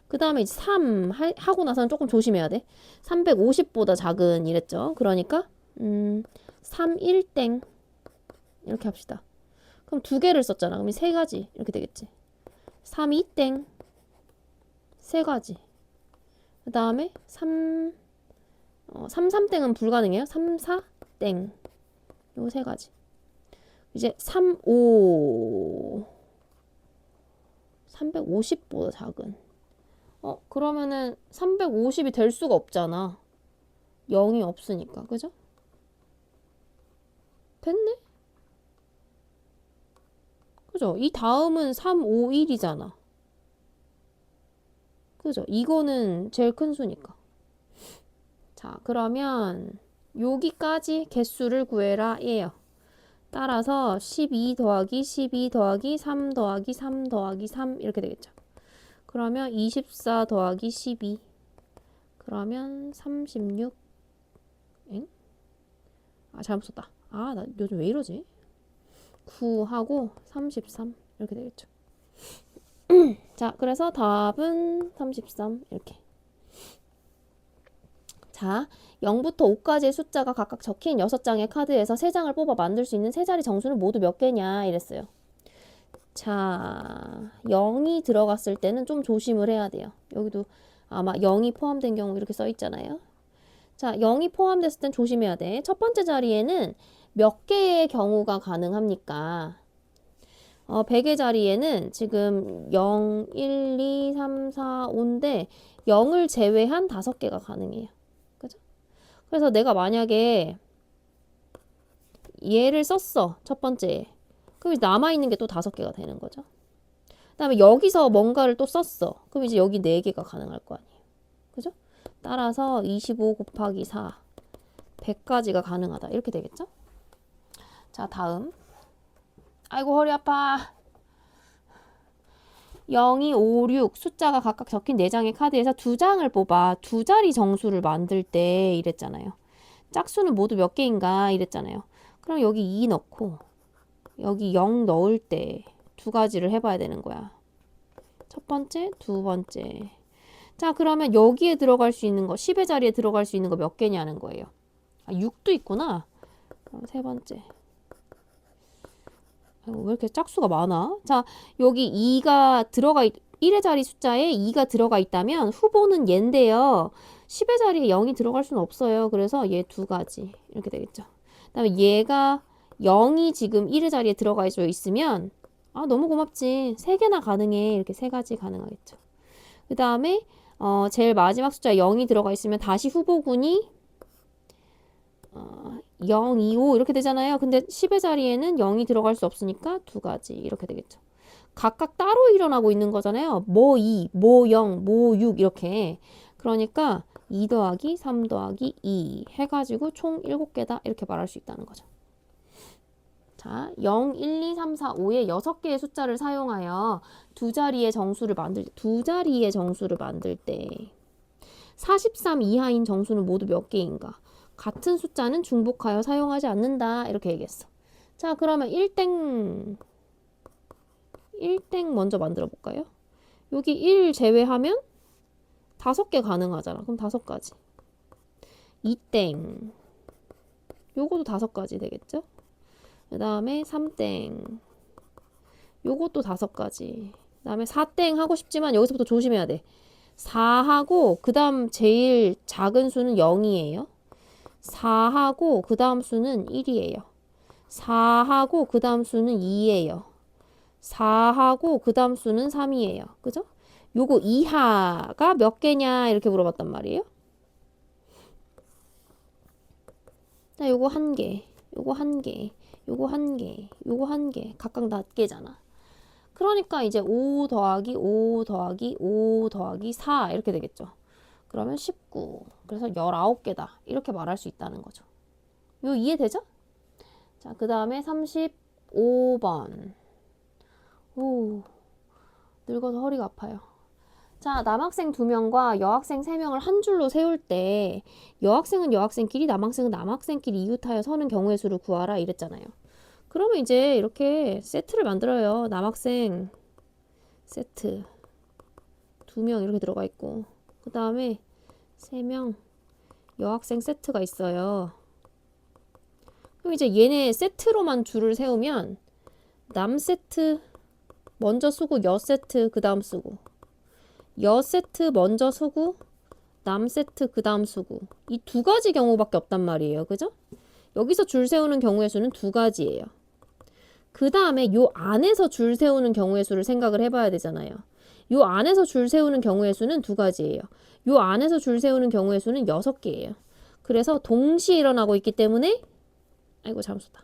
그 다음에 이제 3 하고 나서는 조금 조심해야 돼. 350보다 작은 이랬죠. 그러니까 3, 1땡 이렇게 합시다. 그럼 2개를 썼잖아. 그럼 3가지 이렇게 되겠지. 3, 2땡 3가지. 그 다음에 3, 3땡은 불가능해요. 3, 4땡 요 3가지. 이제 3, 5 350보다 작은 그러면은 350이 될 수가 없잖아. 0이 없으니까. 그죠? 됐네? 그죠? 이 다음은 3, 5, 1이잖아. 그죠? 이거는 제일 큰 수니까. 자, 그러면 여기까지 개수를 구해라 예요. 따라서 12 더하기 12 더하기 3 더하기 3 더하기 3 이렇게 되겠죠. 그러면 24 더하기 12 그러면 36 엥? 아 잘못 썼다. 아 나 요즘 왜 이러지? 9하고 33 이렇게 되겠죠. 자 그래서 답은 33 이렇게. 자 0부터 5까지의 숫자가 각각 적힌 6장의 카드에서 3장을 뽑아 만들 수 있는 3자리 정수는 모두 몇 개냐 이랬어요. 자 0이 들어갔을 때는 좀 조심을 해야 돼요. 여기도 아마 0이 포함된 경우 이렇게 써 있잖아요. 자 0이 포함됐을 땐 조심해야 돼. 첫 번째 자리에는 몇 개의 경우가 가능합니까? 100의 자리에는 지금 0, 1, 2, 3, 4, 5인데 0을 제외한 5개가 가능해요. 그죠? 그래서 내가 만약에 얘를 썼어. 첫 번째. 그럼 이제 남아있는 게 또 5개가 되는 거죠. 그 다음에 여기서 뭔가를 또 썼어. 그럼 이제 여기 4개가 가능할 거 아니에요. 그죠? 따라서 25 곱하기 4, 100까지가 가능하다. 이렇게 되겠죠? 자, 다음. 아이고, 허리 아파. 0, 2, 5, 6 숫자가 각각 적힌 4장의 카드에서 2장을 뽑아 2자리 정수를 만들 때 이랬잖아요. 짝수는 모두 몇 개인가 이랬잖아요. 그럼 여기 2 넣고 여기 0 넣을 때 2가지를 해봐야 되는 거야. 첫 번째, 두 번째. 자, 그러면 여기에 들어갈 수 있는 거, 10의 자리에 들어갈 수 있는 거 몇 개냐는 거예요. 아, 6도 있구나. 그럼 세 번째. 왜 이렇게 짝수가 많아? 자, 여기 2가 들어가 1의 자리 숫자에 2가 들어가 있다면 후보는 얘인데요. 10의 자리에 0이 들어갈 수는 없어요. 그래서 얘 2가지 이렇게 되겠죠. 그다음에 얘가 0이 지금 1의 자리에 들어가 있으면 아, 너무 고맙지. 3개나 가능해. 이렇게 3가지 가능하겠죠. 그 다음에 제일 마지막 숫자 0이 들어가 있으면 다시 후보군이 0, 2, 5 이렇게 되잖아요. 근데 10의 자리에는 0이 들어갈 수 없으니까 2가지 이렇게 되겠죠. 각각 따로 일어나고 있는 거잖아요. 뭐 2, 뭐 0, 뭐 6 이렇게. 그러니까 2 더하기 3 더하기 2 해가지고 총 7개다 이렇게 말할 수 있다는 거죠. 자, 0, 1, 2, 3, 4, 5의 6개의 숫자를 사용하여 두 자리의 정수를 만들 때 43 이하인 정수는 모두 몇 개인가? 같은 숫자는 중복하여 사용하지 않는다. 이렇게 얘기했어. 자, 그러면 1땡 먼저 만들어 볼까요? 여기 1 제외하면 5개 가능하잖아. 그럼 5가지. 2땡. 요것도 5가지 되겠죠? 그 다음에 3땡. 요것도 5가지. 그 다음에 4땡 하고 싶지만 여기서부터 조심해야 돼. 4하고 그 다음 제일 작은 수는 0이에요. 4하고 그 다음 수는 1이에요. 4하고 그 다음 수는 2예요. 4하고 그 다음 수는 3이에요. 그죠? 요거 이하가 몇 개냐 이렇게 물어봤단 말이에요. 자, 요거 1개, 요거 1개, 요거 1개, 요거 1개 각각 낱개잖아. 그러니까 이제 5 더하기 5 더하기 5 더하기 4 이렇게 되겠죠. 그러면 19. 그래서 19개다. 이렇게 말할 수 있다는 거죠. 요 이해되죠? 자, 그 다음에 35번. 오, 늙어서 허리가 아파요. 자, 남학생 2명과 여학생 3명을 한 줄로 세울 때 여학생은 여학생끼리, 남학생은 남학생끼리 이웃하여 서는 경우의 수를 구하라 이랬잖아요. 그러면 이제 이렇게 세트를 만들어요. 남학생 세트 2명 이렇게 들어가 있고 그 다음에 3명 여학생 세트가 있어요. 그럼 이제 얘네 세트로만 줄을 세우면 남 세트 먼저 쓰고 여 세트 그 다음 쓰고 여 세트 먼저 쓰고 남 세트 그 다음 쓰고 이 2가지 경우밖에 없단 말이에요. 그죠? 여기서 줄 세우는 경우의 수는 2가지예요. 그 다음에 요 안에서 줄 세우는 경우의 수를 생각을 해봐야 되잖아요. 요 안에서 줄 세우는 경우의 수는 2가지예요. 요 안에서 줄 세우는 경우의 수는 6개예요. 그래서 동시에 일어나고 있기 때문에 아이고 잠수다.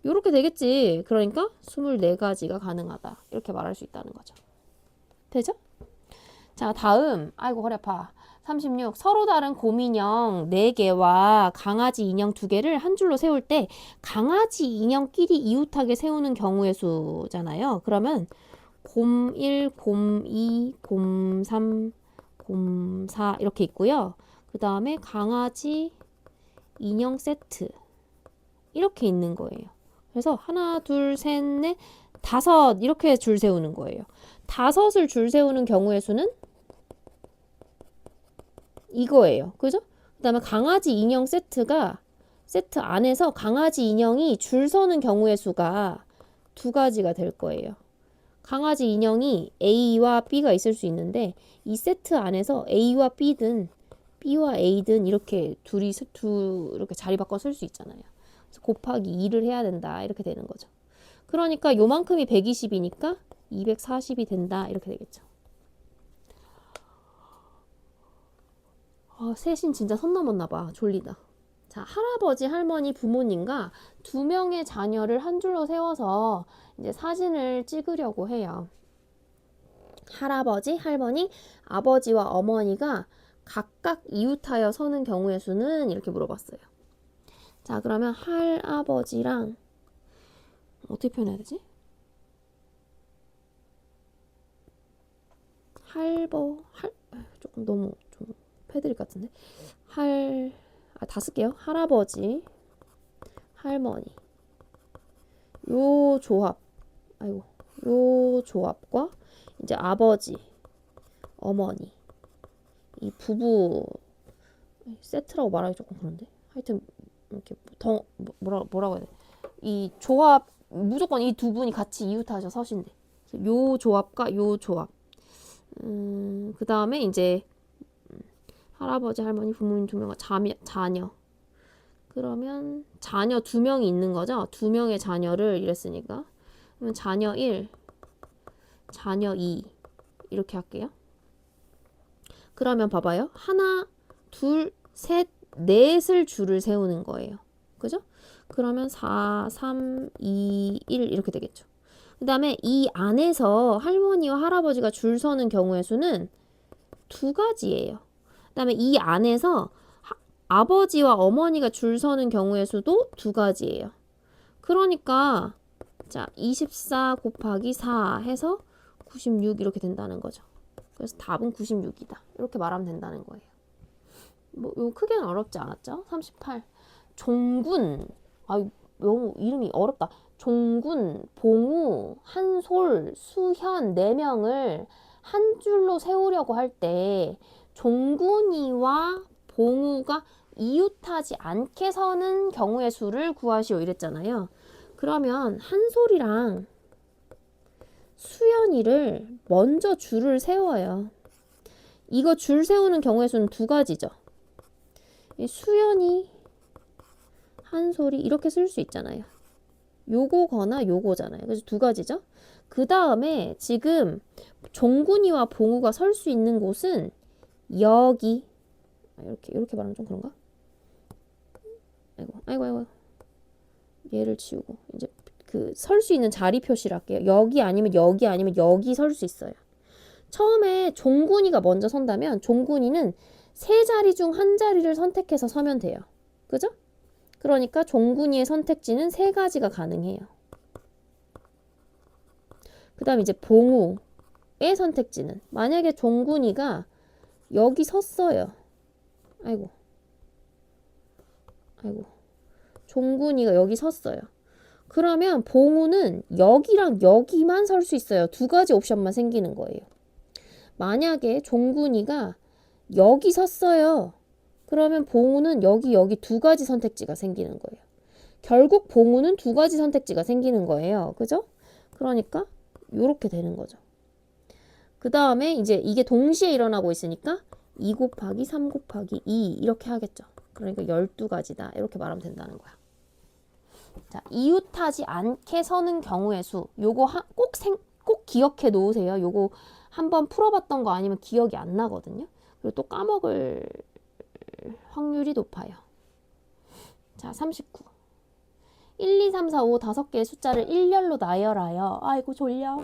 요렇게 되겠지. 그러니까 24가지가 가능하다. 이렇게 말할 수 있다는 거죠. 되죠? 자, 다음. 아이고 허리 아파. 36. 서로 다른 곰인형 4개와 강아지 인형 2개를 한 줄로 세울 때 강아지 인형끼리 이웃하게 세우는 경우의 수잖아요. 그러면 곰 1, 곰 2, 곰 3, 곰 4 이렇게 있고요. 그 다음에 강아지 인형 세트 이렇게 있는 거예요. 그래서 하나, 둘, 셋, 넷, 5 이렇게 줄 세우는 거예요. 5을 줄 세우는 경우의 수는 이거예요. 그죠? 그 다음에 강아지 인형 세트가 세트 안에서 강아지 인형이 줄 서는 경우의 수가 2가지가 될 거예요. 강아지 인형이 A와 B가 있을 수 있는데 이 세트 안에서 A와 B든 B와 A든 이렇게 둘이 이렇게 자리 바꿔 쓸 수 있잖아요. 그래서 곱하기 2를 해야 된다. 이렇게 되는 거죠. 그러니까 요만큼이 120이니까 240이 된다. 이렇게 되겠죠. 세신 진짜 선 넘었나 봐. 졸리다. 자, 할아버지, 할머니, 부모님과 두 명의 자녀를 한 줄로 세워서 이제 사진을 찍으려고 해요. 할아버지, 할머니, 아버지와 어머니가 각각 이웃하여 서는 경우의 수는 이렇게 물어봤어요. 자, 그러면 할아버지랑 어떻게 표현해야 되지? 조금 너무 좀 패드립 같은데. 다 쓸게요. 할아버지, 할머니. 요 조합. 요 조합과 이제 아버지, 어머니. 이 부부 세트라고 말하기 조금 그런데. 하여튼 이렇게 뭐라고 해야 돼? 이 조합 무조건 이 두 분이 같이 이웃하셔 서신대. 요 조합과 요 조합. 그 다음에 이제 할아버지, 할머니, 부모님 두 명과 자녀. 그러면 자녀 두 명이 있는 거죠. 두 명의 자녀를 이랬으니까. 그러면 자녀 1, 자녀 2 이렇게 할게요. 그러면 봐봐요. 하나, 둘, 셋, 넷을 줄을 세우는 거예요. 그죠? 그러면 4, 3, 2, 1 이렇게 되겠죠. 그 다음에 이 안에서 할머니와 할아버지가 줄 서는 경우의 수는 두 가지예요. 그 다음에 이 안에서 아버지와 어머니가 줄 서는 경우의 수도 두 가지예요. 그러니까 자 24 곱하기 4 해서 96 이렇게 된다는 거죠. 그래서 답은 96이다. 이렇게 말하면 된다는 거예요. 뭐 요 크게는 어렵지 않았죠? 38. 종군. 너무 이름이 어렵다. 종군, 봉우, 한솔, 수현 4명을 한 줄로 세우려고 할 때 종군이와 봉우가 이웃하지 않게 서는 경우의 수를 구하시오 이랬잖아요. 그러면 한솔이랑 수연이를 먼저 줄을 세워요. 이거 줄 세우는 경우의 수는 두 가지죠. 수연이, 한솔이 이렇게 쓸 수 있잖아요. 요거거나 요거잖아요. 그래서 두 가지죠. 그 다음에 지금 종군이와 봉우가 설 수 있는 곳은 여기. 이렇게 말하면 좀 그런가? 아이고. 얘를 지우고 이제 그 설 수 있는 자리 표시를 할게요. 여기 아니면 여기 아니면 여기 설 수 있어요. 처음에 종군이가 먼저 선다면 종군이는 세 자리 중 한 자리를 선택해서 서면 돼요. 그죠? 그러니까 종군이의 선택지는 세 가지가 가능해요. 그 다음 이제 봉우의 선택지는 만약에 종군이가 여기 섰어요. 아이고. 종군이가 여기 섰어요. 그러면 봉우는 여기랑 여기만 설 수 있어요. 두 가지 옵션만 생기는 거예요. 만약에 종군이가 여기 섰어요. 그러면 봉우는 여기 두 가지 선택지가 생기는 거예요. 결국 봉우는 두 가지 선택지가 생기는 거예요. 그죠? 그러니까 이렇게 되는 거죠. 그 다음에 이제 이게 동시에 일어나고 있으니까 2 곱하기 3 곱하기 2 이렇게 하겠죠. 그러니까 12가지다. 이렇게 말하면 된다는 거야. 자, 이웃하지 않게 서는 경우의 수. 요거 꼭 기억해 놓으세요. 요거 한번 풀어봤던 거 아니면 기억이 안 나거든요. 그리고 또 까먹을 확률이 높아요. 자, 39. 1, 2, 3, 4, 5 5개의 숫자를 일렬로 나열하여. 아이고 졸려.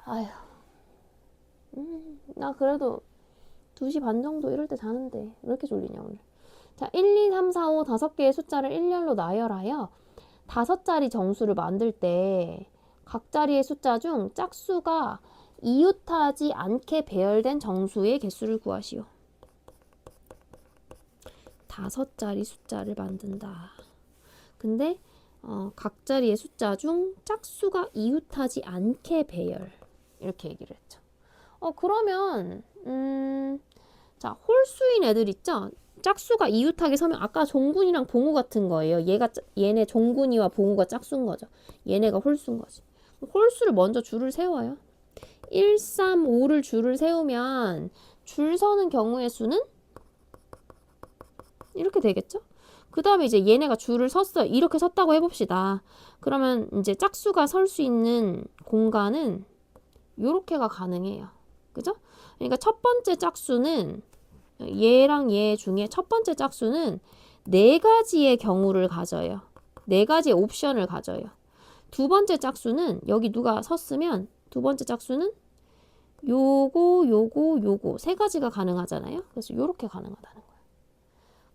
아휴. 나 그래도 2시 반 정도 이럴 때 자는데 왜 이렇게 졸리냐 오늘. 자, 1, 2, 3, 4, 5 5개의 숫자를 일렬로 나열하여 5자리 정수를 만들 때 각 자리의 숫자 중 짝수가 이웃하지 않게 배열된 정수의 개수를 구하시오. 5자리 숫자를 만든다. 근데 각 자리의 숫자 중 짝수가 이웃하지 않게 배열. 이렇게 얘기를 했죠. 그러면 자, 홀수인 애들 있죠? 짝수가 이웃하게 서면 아까 종군이랑 봉우 같은 거예요. 얘네 종군이와 봉우가 짝수인 거죠. 얘네가 홀수인 거지. 홀수를 먼저 줄을 세워요. 1, 3, 5를 줄을 세우면 줄 서는 경우의 수는 이렇게 되겠죠? 그 다음에 이제 얘네가 줄을 섰어요. 이렇게 섰다고 해봅시다. 그러면 이제 짝수가 설 수 있는 공간은 요렇게가 가능해요. 그죠? 그러니까 첫 번째 짝수는 얘랑 얘 중에 첫 번째 짝수는 네 가지의 경우를 가져요. 네 가지의 옵션을 가져요. 두 번째 짝수는 여기 누가 섰으면 두 번째 짝수는 요거 세 가지가 가능하잖아요. 그래서 요렇게 가능하다는 거예요.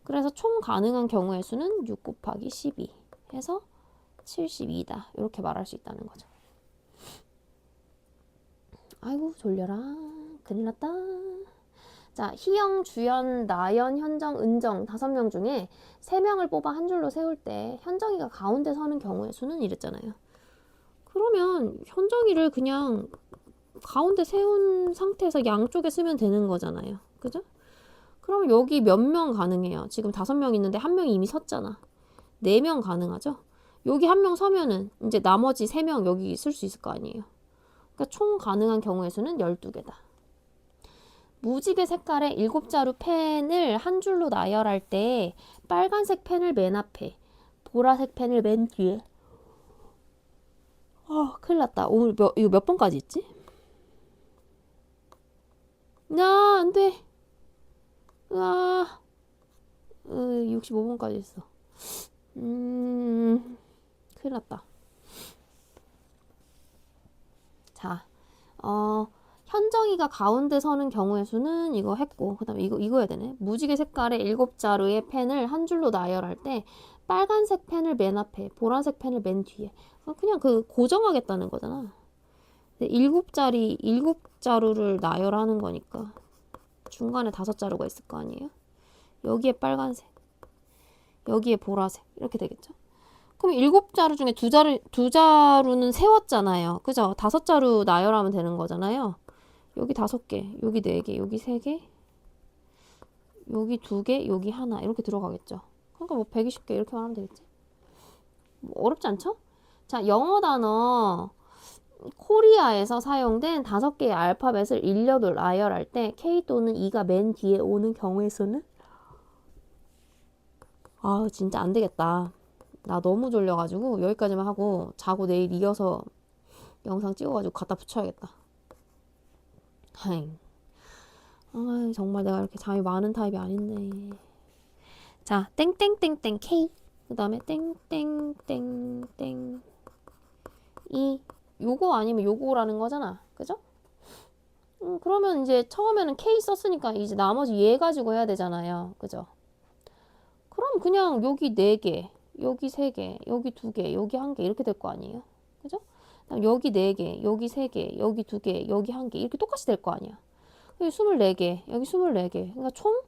그래서 총 가능한 경우의 수는 6 곱하기 12 해서 72다. 이렇게 말할 수 있다는 거죠. 아이고 졸려라. 큰일 났다. 자, 희영, 주연, 나연, 현정, 은정 5명 중에 3명을 뽑아 한 줄로 세울 때 현정이가 가운데 서는 경우의 수는 이랬잖아요. 그러면 현정이를 그냥 가운데 세운 상태에서 양쪽에 쓰면 되는 거잖아요. 그죠? 그럼 여기 몇 명 가능해요? 지금 5명 있는데 한 명이 이미 섰잖아. 4명 가능하죠? 여기 한 명 서면은 이제 나머지 3명 여기 쓸 수 있을 거 아니에요. 그러니까 총 가능한 경우의 수는 12개다. 무지개 색깔의 7자루 펜을 한 줄로 나열할 때 빨간색 펜을 맨 앞에, 보라색 펜을 맨 뒤에. 큰일 났다. 오늘 이거 몇 번까지 있지? 안 돼. 65번까지 있어. 큰일 났다. 자, 현정이가 가운데 서는 경우의 수는 이거 했고, 그 다음에 이거 해야 되네. 무지개 색깔의 7자루의 펜을 한 줄로 나열할 때 빨간색 펜을 맨 앞에, 보라색 펜을 맨 뒤에. 그냥 고정하겠다는 거잖아. 7자루를 나열하는 거니까 중간에 5자루가 있을 거 아니에요? 여기에 빨간색, 여기에 보라색 이렇게 되겠죠? 그럼 7자루 중에 2자루는 세웠잖아요. 그죠? 5자루 나열하면 되는 거잖아요. 여기 5개, 여기 4개, 여기 3개, 여기 2개, 여기 하나 이렇게 들어가겠죠. 그러니까 뭐 120개 이렇게 말하면 되겠지. 뭐 어렵지 않죠? 자, 영어 단어 코리아에서 사용된 5개의 알파벳을 일렬로 나열할 때 K 또는 E가 맨 뒤에 오는 경우의 수는? 진짜 안 되겠다. 나 너무 졸려가지고 여기까지만 하고 자고 내일 이어서 영상 찍어가지고 갖다 붙여야겠다. 정말 내가 이렇게 잠이 많은 타입이 아닌데. 자, 땡땡땡땡 K. 그 다음에 땡땡땡땡 E. 요거 아니면 요거라는 거잖아. 그죠? 그러면 이제 처음에는 K 썼으니까 이제 나머지 얘 가지고 해야 되잖아요. 그죠? 그럼 그냥 여기 4개, 여기 3개, 여기 2개, 여기 1개 이렇게 될 거 아니에요? 그죠? 여기 4개, 여기 3개, 여기 2개, 여기 1개 이렇게 똑같이 될 거 아니야. 여기 24개, 여기 24개. 그러니까 총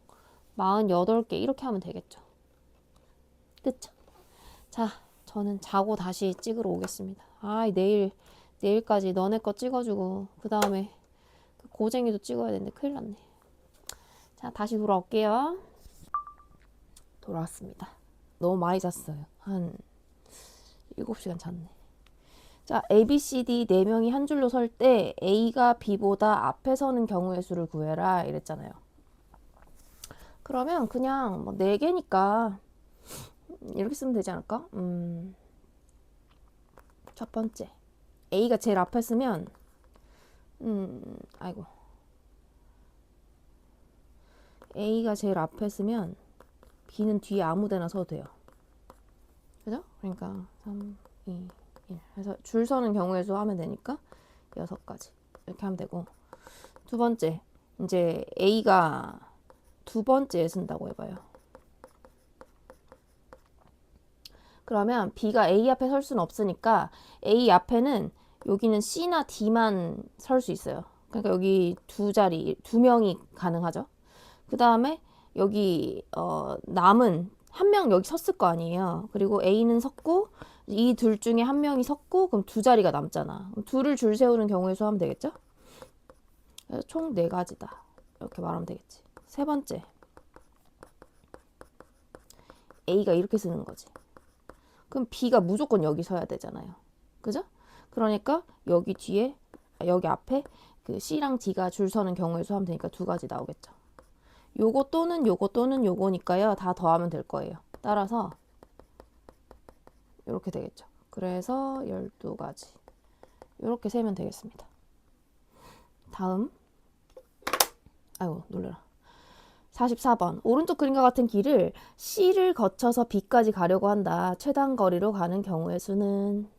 48개 이렇게 하면 되겠죠. 그쵸? 자, 저는 자고 다시 찍으러 오겠습니다. 내일까지 너네 거 찍어주고 그 다음에 고쟁이도 찍어야 되는데 큰일 났네. 자, 다시 돌아올게요. 돌아왔습니다. 너무 많이 잤어요. 한 7시간 잤네. 자, A, B, C, D 4명이 한 줄로 설 때 A가 B보다 앞에 서는 경우의 수를 구해라 이랬잖아요. 그러면 그냥 뭐 4개니까 이렇게 쓰면 되지 않을까? 첫 번째 A가 제일 앞에 쓰면 A가 제일 앞에 쓰면 B는 뒤에 아무 데나 서도 돼요. 그죠? 그러니까 3, 2, 1 해서 줄 서는 경우의 수 하면 되니까 6가지 이렇게 하면 되고, 두 번째 이제 A가 두 번째에 쓴다고 해봐요. 그러면 B가 A 앞에 설 수는 없으니까 A 앞에는 여기는 C나 D만 설 수 있어요. 그러니까 여기 2명이 가능하죠. 그 다음에 여기 남은 한 명 여기 섰을 거 아니에요. 그리고 A는 섰고 이 둘 중에 한 명이 섰고 그럼 2자리가 남잖아. 그럼 둘을 줄 세우는 경우의 수 하면 되겠죠? 그래서 총 4가지다. 이렇게 말하면 되겠지. 세 번째 A가 이렇게 쓰는 거지. 그럼 B가 무조건 여기 서야 되잖아요. 그죠? 그러니까 여기 뒤에 여기 앞에 그 C랑 D가 줄 서는 경우의 수 하면 되니까 2가지 나오겠죠. 요거 또는 요거 또는 요거니까요. 다 더하면 될 거예요. 따라서 이렇게 되겠죠. 그래서 12가지. 이렇게 세면 되겠습니다. 다음. 아이고 놀래라. 44번. 오른쪽 그림과 같은 길을 C를 거쳐서 B까지 가려고 한다. 최단 거리로 가는 경우의 수는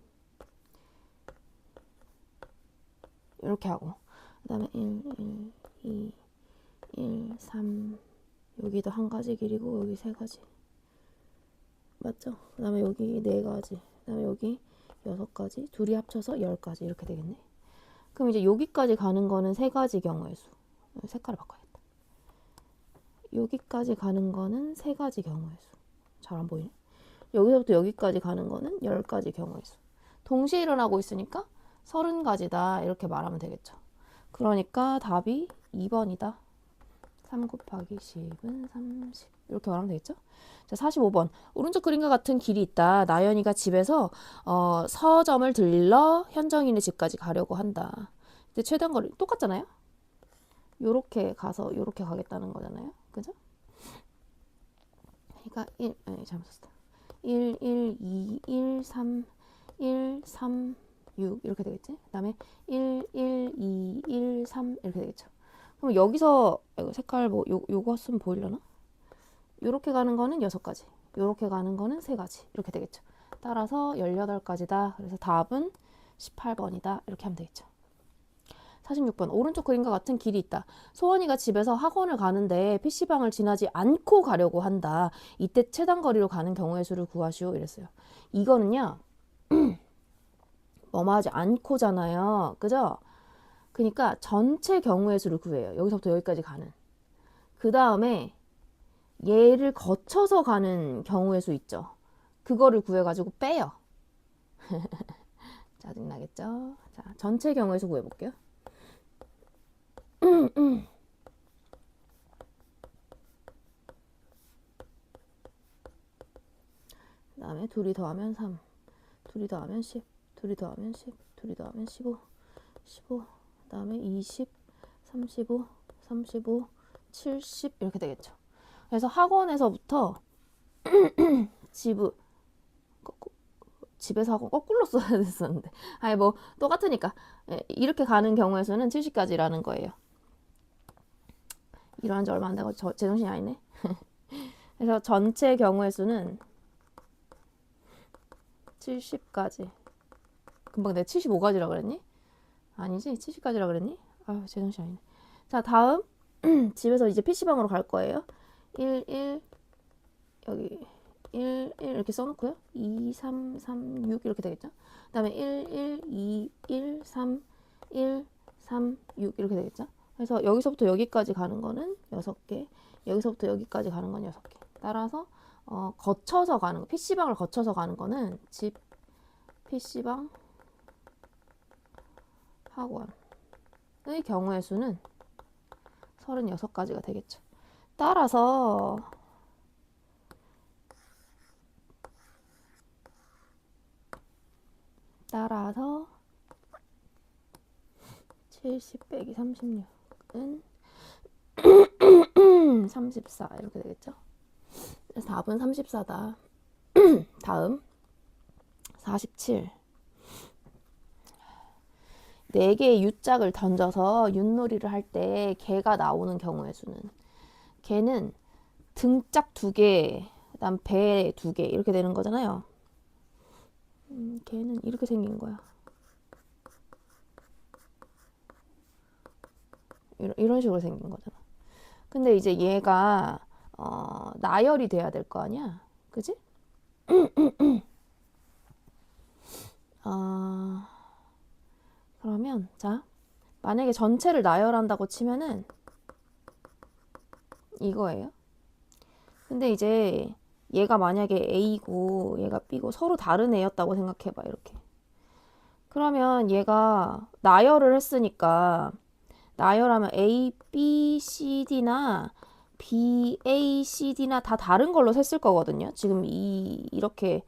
이렇게 하고 그 다음에 1, 2, 1, 3 여기도 한 가지 길이고 여기 세 가지 맞죠? 그 다음에 여기 네 가지 그 다음에 여기 여섯 가지 둘이 합쳐서 10가지 이렇게 되겠네. 그럼 이제 여기까지 가는 거는 세 가지 경우의 수. 색깔을 바꿔야겠다. 여기까지 가는 거는 세 가지 경우의 수. 잘 안 보이네. 여기서부터 여기까지 가는 거는 10가지 경우의 수. 동시에 일어나고 있으니까 30가지다 이렇게 말하면 되겠죠. 그러니까 답이 2번이다. 3 곱하기 10은 30 이렇게 말하면 되겠죠. 자, 45번. 오른쪽 그림과 같은 길이 있다. 나연이가 집에서 서점을 들러 현정이네 집까지 가려고 한다. 근데 최단 거리 똑같잖아요. 요렇게 가서 요렇게 가겠다는 거잖아요. 그죠? 그러니까 1, 잘못 썼다. 1, 1, 2, 1, 3, 1, 3, 6 이렇게 되겠지? 그 다음에 1, 1, 2, 1, 3 이렇게 되겠죠. 그럼 여기서 이거 색깔 뭐 요거 쓰면 보이려나? 요렇게 가는 거는 6가지, 요렇게 가는 거는 3가지 이렇게 되겠죠. 따라서 18가지다. 그래서 답은 18번이다. 이렇게 하면 되겠죠. 46번. 오른쪽 그림과 같은 길이 있다. 소원이가 집에서 학원을 가는데 PC방을 지나지 않고 가려고 한다. 이때 최단 거리로 가는 경우의 수를 구하시오. 이랬어요. 이거는요. 뭐뭐 하지 않고잖아요. 그죠? 그러니까 전체 경우의 수를 구해요. 여기서부터 여기까지 가는. 그 다음에 얘를 거쳐서 가는 경우의 수 있죠. 그거를 구해가지고 빼요. 짜증나겠죠? 자, 전체 경우의 수 구해볼게요. 그 다음에 둘이 더하면 3, 둘이 더하면 10, 둘이 더하면 10, 둘이 더하면 15, 15, 그 다음에 20, 35, 35, 70 이렇게 되겠죠. 그래서 학원에서부터 집에서 하고 거꾸로 써야 됐었는데 아니 뭐 똑같으니까 이렇게 가는 경우의 수는 70가지라는 거예요. 일어난 지 얼마 안 되고 제정신이 아니네. 그래서 전체 경우의 수는 70가지. 금방 내가 75가지라 그랬니? 아니지 70가지라 그랬니? 아유 제정신 아니네. 자 다음 집에서 이제 PC방으로 갈 거예요. 1, 1 여기 1, 1 이렇게 써놓고요. 2, 3, 3, 6 이렇게 되겠죠. 그 다음에 1, 1, 2, 1, 3, 1, 3, 6 이렇게 되겠죠. 그래서 여기서부터 여기까지 가는 거는 6개, 여기서부터 여기까지 가는 건 6개. 따라서 거쳐서 가는 거, PC방을 거쳐서 가는 거는 집, PC방, 학원의 경우의 수는 36가지가 되겠죠. 따라서 70 빼기 36은 34 이렇게 되겠죠. 그래서 답은 34다. 다음 47. 4개의 U짝을 던져서 윷놀이를 할 때 개가 나오는 경우의 수는 개는 등짝 2개, 그 다음 배 2개 이렇게 되는 거잖아요. 개는 이렇게 생긴 거야. 이런 식으로 생긴 거잖아. 근데 이제 얘가 나열이 돼야 될 거 아니야. 그지? 그러면 자 만약에 전체를 나열한다고 치면은 이거예요. 근데 이제 얘가 만약에 A고 얘가 B고 서로 다른 애였다고 생각해봐. 이렇게. 그러면 얘가 나열을 했으니까 나열하면 A, B, C, D나 B, A, C, D나 다 다른 걸로 셌을 거거든요. 지금 이렇게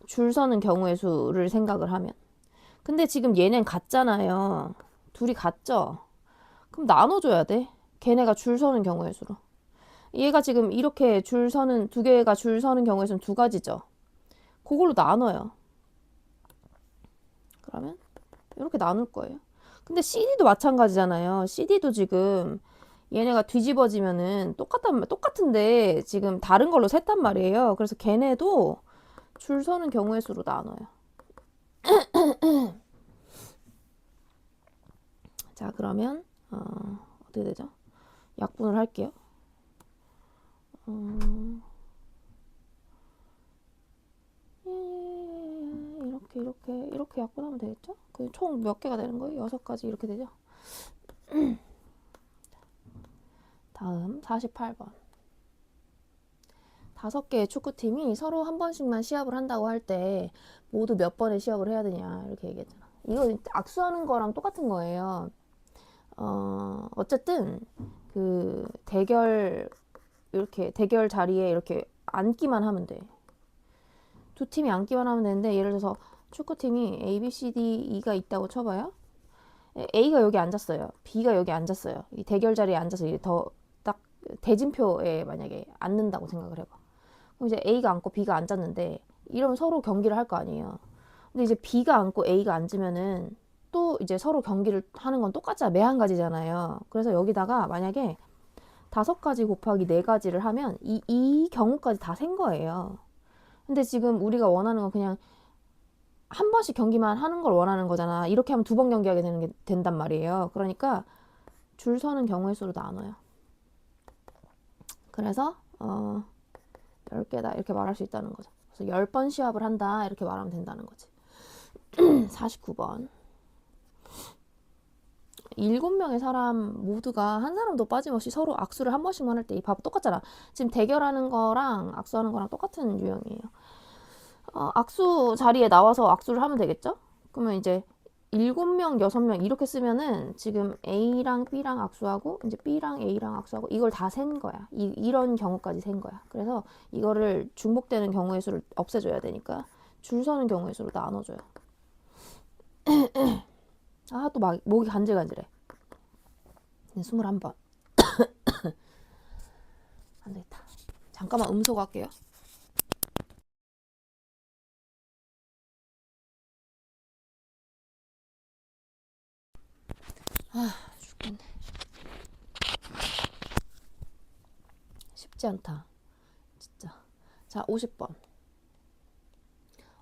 줄 서는 경우의 수를 생각을 하면. 근데 지금 얘는 같잖아요. 둘이 같죠? 그럼 나눠줘야 돼. 걔네가 줄 서는 경우의 수로. 얘가 지금 이렇게 줄 서는, 2개가 줄 서는 경우의 수는 2가지죠. 그걸로 나눠요. 그러면 이렇게 나눌 거예요. 근데 CD도 마찬가지잖아요. CD도 지금 얘네가 뒤집어지면은 똑같은데 지금 다른 걸로 셌단 말이에요. 그래서 걔네도 줄 서는 경우의 수로 나눠요. 자, 그러면 어떻게 되죠? 약분을 할게요. 이렇게 약분하면 되겠죠? 그 총 몇 개가 되는 거예요? 6가지 이렇게 되죠? 다음 48번. 5개의 축구팀이 서로 한 번씩만 시합을 한다고 할 때 모두 몇 번의 시합을 해야 되냐 이렇게 얘기했잖아. 이거 악수하는 거랑 똑같은 거예요. 어쨌든 그 대결 자리에 이렇게 앉기만 하면 돼. 두 팀이 앉기만 하면 되는데 예를 들어서 축구팀이 A, B, C, D, E가 있다고 쳐봐요. A가 여기 앉았어요. B가 여기 앉았어요. 이 대결 자리에 앉아서 이게 더 딱 대진표에 만약에 앉는다고 생각을 해봐. 그럼 이제 A가 앉고 B가 앉았는데 이러면 서로 경기를 할 거 아니에요. 근데 이제 B가 앉고 A가 앉으면은 또 이제 서로 경기를 하는 건 똑같잖아. 매한 가지잖아요. 그래서 여기다가 만약에 5가지 곱하기 4가지를 하면 이 경우까지 다 센 거예요. 근데 지금 우리가 원하는 건 그냥 한 번씩 경기만 하는 걸 원하는 거잖아. 이렇게 하면 2번 경기하게 된단 말이에요. 그러니까 줄 서는 경우의 수로 나눠요. 그래서 10개다 이렇게 말할 수 있다는 거죠. 그래서 10번 시합을 한다 이렇게 말하면 된다는 거지. 49번. 7명의 사람 모두가 한 사람도 빠짐없이 서로 악수를 한 번씩만 할 때 이 밥 똑같잖아. 지금 대결하는 거랑 악수하는 거랑 똑같은 유형이에요. 악수 자리에 나와서 악수를 하면 되겠죠? 그러면 이제 7명, 6명 이렇게 쓰면은 지금 A랑 B랑 악수하고 이제 B랑 A랑 악수하고 이걸 다 센 거야. 이런 경우까지 센 거야. 그래서 이거를 중복되는 경우의 수를 없애줘야 되니까 줄 서는 경우의 수로 나눠줘요. 아, 또 목이 간질간질해. 21번. 안 되겠다. 잠깐만 음소 갈게요. 죽겠네. 쉽지 않다. 진짜. 자, 50번.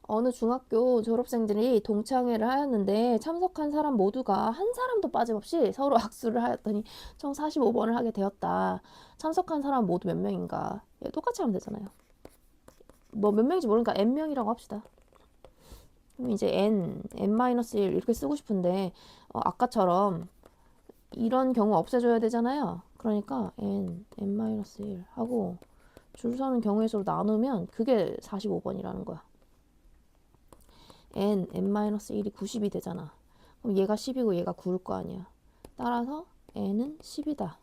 어느 중학교 졸업생들이 동창회를 하였는데 참석한 사람 모두가 한 사람도 빠짐없이 서로 악수를 하였더니 총 45번을 하게 되었다. 참석한 사람 모두 몇 명인가? 똑같이 하면 되잖아요. 뭐 몇 명인지 모르니까 n명이라고 합시다. 그럼 이제 n-1 이렇게 쓰고 싶은데 아까처럼 이런 경우 없애줘야 되잖아요. 그러니까 n-1 하고 줄 서는 경우의 수로 나누면 그게 45번이라는 거야. n-1이 90이 되잖아. 그럼 얘가 10이고 얘가 9일 거 아니야. 따라서 n은 10이다.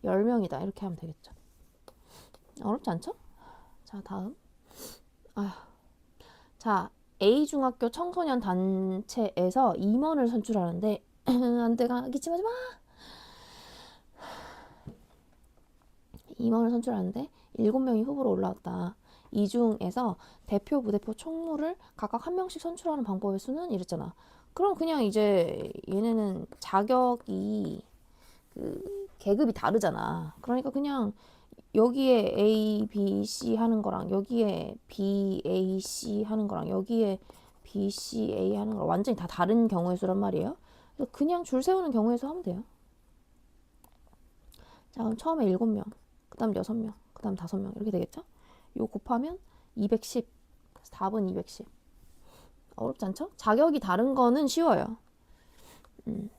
10명이다. 이렇게 하면 되겠죠. 어렵지 않죠? 자, 다음. 자, A중학교 청소년 단체에서 임원을 선출하는데 안 돼가 기침하지 마. 임원을 선출하는데 7명이 후보로 올라왔다. 이 중에서 대표, 부대표, 총무를 각각 한 명씩 선출하는 방법의 수는 이랬잖아. 그럼 그냥 이제 얘네는 자격이 그 계급이 다르잖아. 그러니까 그냥 여기에 A, B, C 하는 거랑 여기에 B, A, C 하는 거랑 여기에 B, C, A 하는 거랑 완전히 다 다른 경우의 수란 말이에요. 그래서 그냥 줄 세우는 경우의 수 하면 돼요. 자, 그럼 처음에 7명, 그 다음 6명, 그 다음 5명 이렇게 되겠죠? 요 곱하면 210. 그래서 답은 210. 어렵지 않죠? 자격이 다른 거는 쉬워요.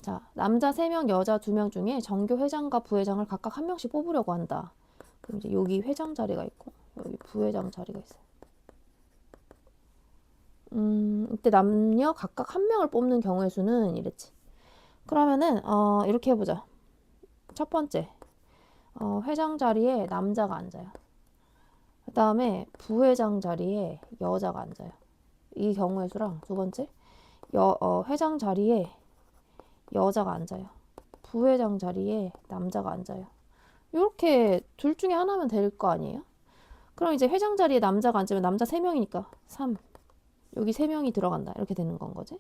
자, 남자 3명, 여자 2명 중에 정교 회장과 부회장을 각각 한 명씩 뽑으려고 한다. 그럼 이제 여기 회장 자리가 있고 여기 부회장 자리가 있어요. 이때 남녀 각각 한 명을 뽑는 경우의 수는 이랬지. 그러면은 이렇게 해보자. 첫 번째, 회장 자리에 남자가 앉아요. 그 다음에 부회장 자리에 여자가 앉아요. 이 경우의 수랑 두 번째, 회장 자리에 여자가 앉아요. 부회장 자리에 남자가 앉아요. 이렇게 둘 중에 하나면 될 거 아니에요? 그럼 이제 회장 자리에 남자가 앉으면 남자 3명이니까 3. 여기 3명이 들어간다. 이렇게 되는 건 거지.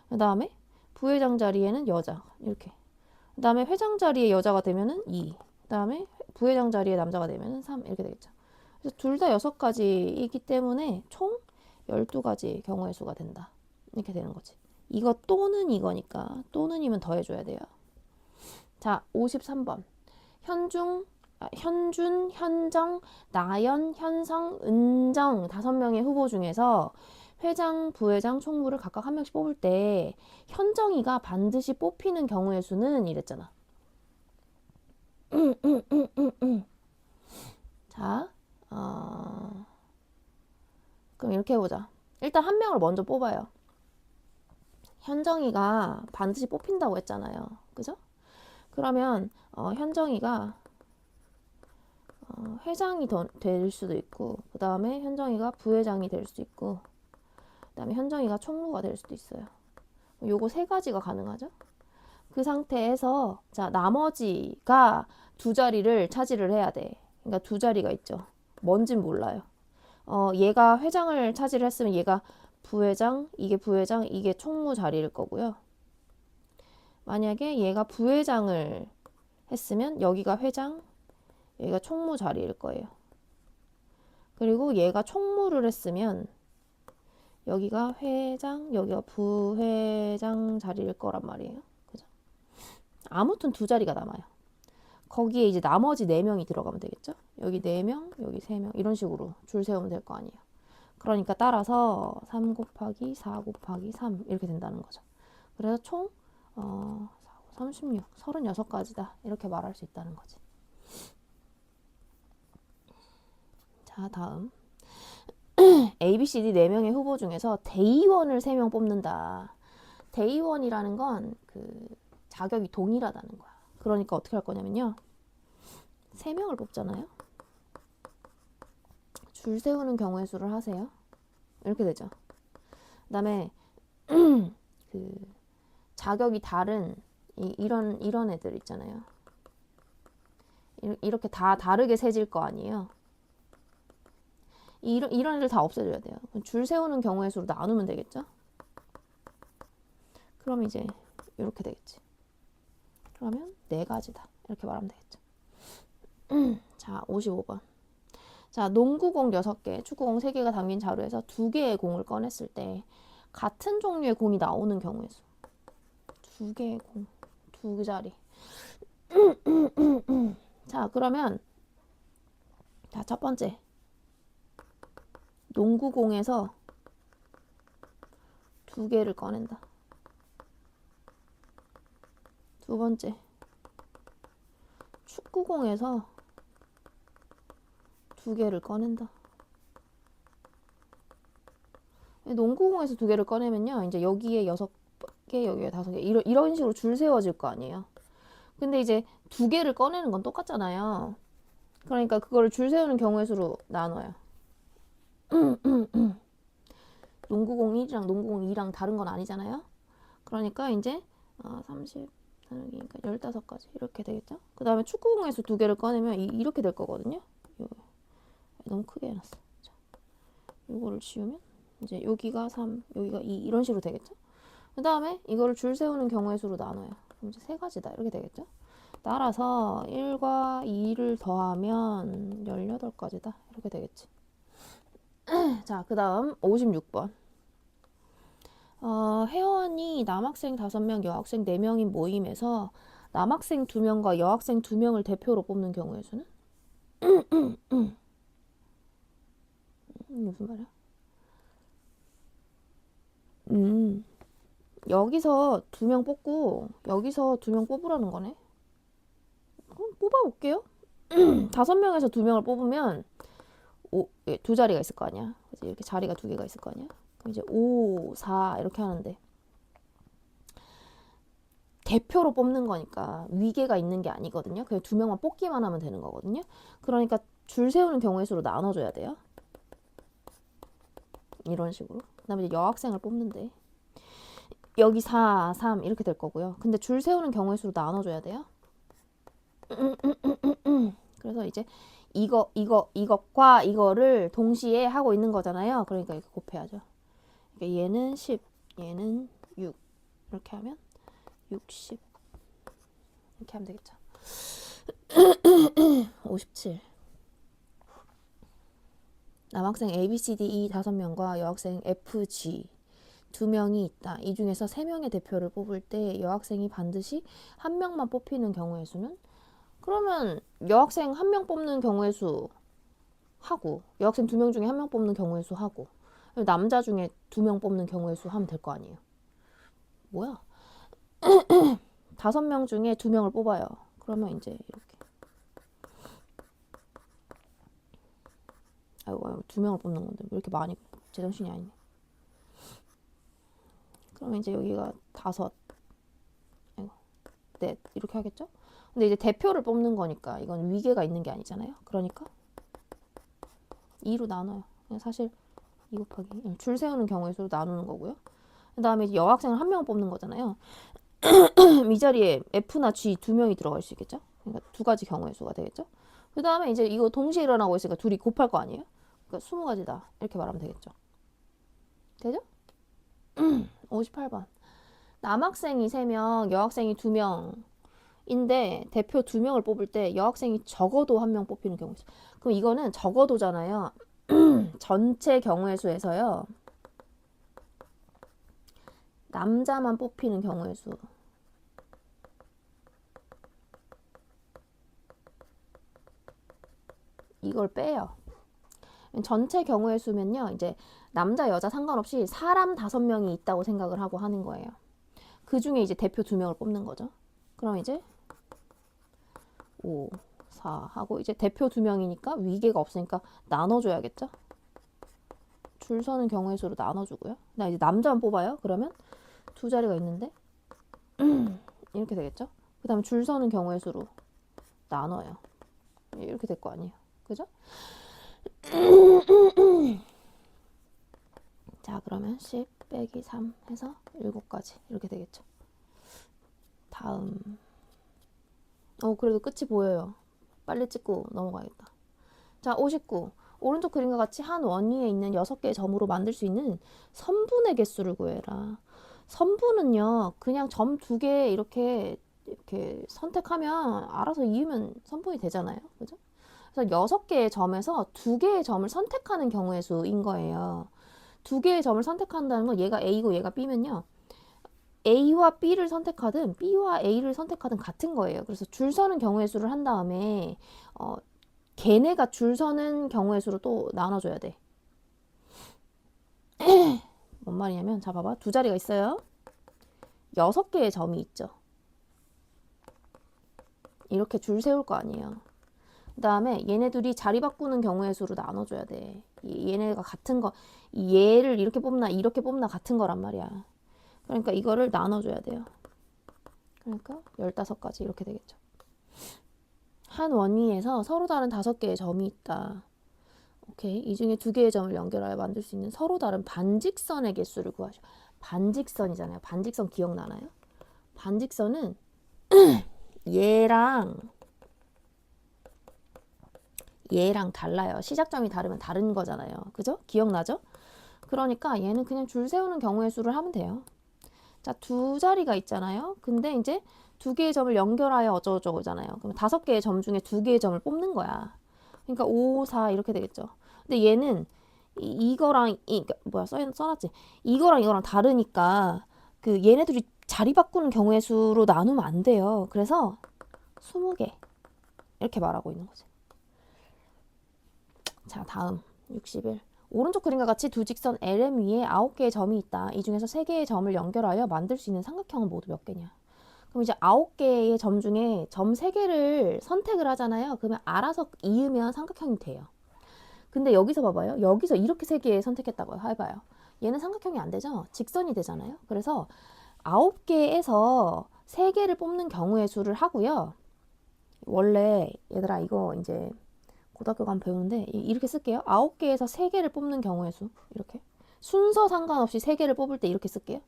그 다음에 부회장 자리에는 여자. 이렇게. 그 다음에 회장 자리에 여자가 되면은 2. 다음에 부회장 자리에 남자가 되면 3 이렇게 되겠죠. 그래서 둘 다 6가지이기 때문에 총 12가지 경우의 수가 된다. 이렇게 되는 거지. 이거 또는 이거니까 또는이면 더해줘야 돼요. 자, 53번. 현준, 현정, 나연, 현성, 은정 5명의 후보 중에서 회장, 부회장, 총무를 각각 한 명씩 뽑을 때 현정이가 반드시 뽑히는 경우의 수는 이랬잖아. 자, 그럼 이렇게 해보자. 일단 한 명을 먼저 뽑아요. 현정이가 반드시 뽑힌다고 했잖아요. 그죠? 그러면 현정이가 회장이 될 수도 있고, 그 다음에 현정이가 부회장이 될 수도 있고, 그 다음에 현정이가 총무가 될 수도 있어요. 요거 3가지가 가능하죠? 그 상태에서 자, 나머지가 2자리를 차지를 해야 돼. 그러니까 2자리가 있죠. 뭔진 몰라요. 얘가 회장을 차지를 했으면 얘가 부회장, 이게 총무 자리일 거고요. 만약에 얘가 부회장을 했으면 여기가 회장, 여기가 총무 자리일 거예요. 그리고 얘가 총무를 했으면 여기가 회장, 여기가 부회장 자리일 거란 말이에요. 그죠? 아무튼 2자리가 남아요. 거기에 이제 나머지 4명이 들어가면 되겠죠? 여기 4명, 여기 3명 이런 식으로 줄 세우면 될 거 아니에요. 그러니까 따라서 3 곱하기 4 곱하기 3 이렇게 된다는 거죠. 그래서 총 36, 36가지다 이렇게 말할 수 있다는 거지. 자, 다음 A, B, C, D 4명의 후보 중에서 대의원을 3명 뽑는다. 대의원이라는 건 그 자격이 동일하다는 거야. 그러니까 어떻게 할 거냐면요. 3명을 뽑잖아요. 줄 세우는 경우의 수를 하세요. 이렇게 되죠. 그 다음에 그 자격이 다른 이런 애들 있잖아요. 이렇게 다 다르게 세질 거 아니에요. 이런 애들 다 없애줘야 돼요. 줄 세우는 경우의 수로 나누면 되겠죠. 그럼 이제 이렇게 되겠지. 그러면 4가지다. 이렇게 말하면 되겠죠. 자, 55번. 자, 농구공 6개, 축구공 3개가 담긴 자루에서 2개의 공을 꺼냈을 때 같은 종류의 공이 나오는 경우의 수. 2개의 공, 2자리. 자, 그러면 자, 첫 번째. 농구공에서 2개를 꺼낸다. 두 번째. 축구공에서 2개를 꺼낸다. 농구공에서 2개를 꺼내면요. 이제 여기에 6개, 여기에 5개. 이런 식으로 줄 세워질 거 아니에요. 근데 이제 2개를 꺼내는 건 똑같잖아요. 그러니까 그거를 줄 세우는 경우의 수로 나눠요. 농구공 1이랑 농구공 2랑 다른 건 아니잖아요. 그러니까 이제 30 나누기니까 15가지 이렇게 되겠죠. 그 다음에 축구공에서 2개를 꺼내면 이렇게 될 거거든요. 너무 크게 해놨어. 자, 이거를 지우면 이제 여기가 3, 여기가 2 이런 식으로 되겠죠. 그 다음에 이거를 줄 세우는 경우의 수로 나눠요. 그럼 이제 3가지다 이렇게 되겠죠. 따라서 1과 2를 더하면 18가지다 이렇게 되겠지. 자, 그 다음 56번. 회원이 남학생 5명, 여학생 4명인 모임에서 남학생 2명과 여학생 2명을 대표로 뽑는 경우의 수는? 무슨 말이야? 여기서 2명 뽑고 여기서 2명 뽑으라는 거네. 그럼 뽑아볼게요. 5명에서 2명을 뽑으면 2자리가 있을 거 아니야. 그래서 이렇게 자리가 2개가 있을 거 아니야. 그럼 이제 5, 4 이렇게 하는데 대표로 뽑는 거니까 위계가 있는 게 아니거든요. 그냥 2명만 뽑기만 하면 되는 거거든요. 그러니까 줄 세우는 경우의 수로 나눠줘야 돼요. 이런 식으로. 그 다음에 이제 여학생을 뽑는데 여기 4, 3 이렇게 될 거고요. 근데 줄 세우는 경우의 수로 나눠줘야 돼요. 그래서 이제 이것과 이거를 동시에 하고 있는 거잖아요. 그러니까 이렇게 곱해야죠. 그러니까 얘는 10, 얘는 6 이렇게 하면 60 이렇게 하면 되겠죠. 57. 남학생 A, B, C, D, E 5명과 여학생 F, G 2명이 있다. 이 중에서 3명의 대표를 뽑을 때 여학생이 반드시 한 명만 뽑히는 경우의 수는? 그러면 여학생 1명 뽑는 경우의 수 하고 여학생 2명 중에 1명 뽑는 경우의 수 하고 남자 중에 2명 뽑는 경우의 수 하면 될 거 아니에요. 뭐야? 5명 중에 2명을 뽑아요. 그러면 이제 이렇게 아이고 2명을 뽑는 건데 왜 이렇게 많이 제정신이 아니네. 그러면 이제 여기가 5, 아이고, 넷 이렇게 하겠죠? 근데 이제 대표를 뽑는 거니까 이건 위계가 있는 게 아니잖아요. 그러니까 2로 나눠요. 사실 2 곱하기 줄 세우는 경우의 수로 나누는 거고요. 그 다음에 이제 여학생을 1명 뽑는 거잖아요. 이 자리에 F나 G 2명이 들어갈 수 있겠죠? 그러니까 2가지 경우의 수가 되겠죠? 그 다음에 이제 이거 동시에 일어나고 있으니까 둘이 곱할 거 아니에요? 그러니까 20가지다. 이렇게 말하면 되겠죠? 되죠? 58번. 남학생이 3명, 여학생이 2명인데 대표 2명을 뽑을 때 여학생이 적어도 1명 뽑히는 경우 있어요. 그럼 이거는 적어도잖아요. 전체 경우의 수에서요. 남자만 뽑히는 경우의 수. 이걸 빼요. 전체 경우의 수면요. 이제 남자 여자 상관없이 사람 5명이 있다고 생각을 하고 하는 거예요. 그 중에 이제 대표 2명을 뽑는 거죠. 그럼 이제 5, 4 하고 이제 대표 2명이니까 위계가 없으니까 나눠줘야겠죠. 줄 서는 경우의 수로 나눠주고요. 나 이제 남자만 뽑아요. 그러면 2자리가 있는데 이렇게 되겠죠. 그 다음에 줄 서는 경우의 수로 나눠요. 이렇게 될 거 아니에요. 그죠? 자, 그러면 10 빼기 3 해서 7가지 이렇게 되겠죠. 다음. 그래도 끝이 보여요. 빨리 찍고 넘어가야겠다. 자, 59. 오른쪽 그림과 같이 한 원위에 있는 6개의 점으로 만들 수 있는 선분의 개수를 구해라. 선분은요, 그냥 점 2개 이렇게 선택하면 알아서 이으면 선분이 되잖아요. 그죠? 그래서 6개의 점에서 2개의 점을 선택하는 경우의 수인 거예요. 2개의 점을 선택한다는 건 얘가 A고 얘가 B면요. A와 B를 선택하든 B와 A를 선택하든 같은 거예요. 그래서 줄 서는 경우의 수를 한 다음에 걔네가 줄 서는 경우의 수로 또 나눠줘야 돼. 뭔 말이냐면 자 봐봐. 2자리가 있어요. 6개의 점이 있죠. 이렇게 줄 세울 거 아니에요. 그 다음에 얘네들이 자리 바꾸는 경우의 수로 나눠줘야 돼. 얘네가 같은 거, 얘를 이렇게 뽑나 같은 거란 말이야. 그러니까 이거를 나눠줘야 돼요. 그러니까 15가지 이렇게 되겠죠. 한 원위에서 서로 다른 5개의 점이 있다. 오케이. 이 중에 2개의 점을 연결하여 만들 수 있는 서로 다른 반직선의 개수를 구하셔. 반직선이잖아요. 반직선 기억나나요? 반직선은 얘랑 달라요. 시작점이 다르면 다른 거잖아요. 그죠? 기억나죠? 그러니까 얘는 그냥 줄 세우는 경우의 수를 하면 돼요. 자, 2자리가 있잖아요. 근데 이제 2개의 점을 연결하여 어쩌고저쩌고잖아요. 그럼 5개의 점 중에 2개의 점을 뽑는 거야. 그러니까 5, 4 이렇게 되겠죠. 근데 얘는 이거랑 써놨지. 이거랑 다르니까 그 얘네들이 자리 바꾸는 경우의 수로 나누면 안 돼요. 그래서 20개 이렇게 말하고 있는 거지. 자, 다음 61. 오른쪽 그림과 같이 두 직선 LM 위에 9개의 점이 있다. 이 중에서 3개의 점을 연결하여 만들 수 있는 삼각형은 모두 몇 개냐? 그럼 이제 9개의 점 중에 점 3개를 선택을 하잖아요. 그러면 알아서 이으면 삼각형이 돼요. 근데 여기서 봐봐요. 여기서 이렇게 3개 선택했다고요. 해봐요. 얘는 삼각형이 안 되죠? 직선이 되잖아요. 그래서 9개에서 3개를 뽑는 경우의 수를 하고요. 원래 얘들아 이거 이제 고등학교 가면 배우는데 이렇게 쓸게요. 9개에서 3개를 뽑는 경우의 수. 이렇게. 순서 상관없이 3개를 뽑을 때 이렇게 쓸게요.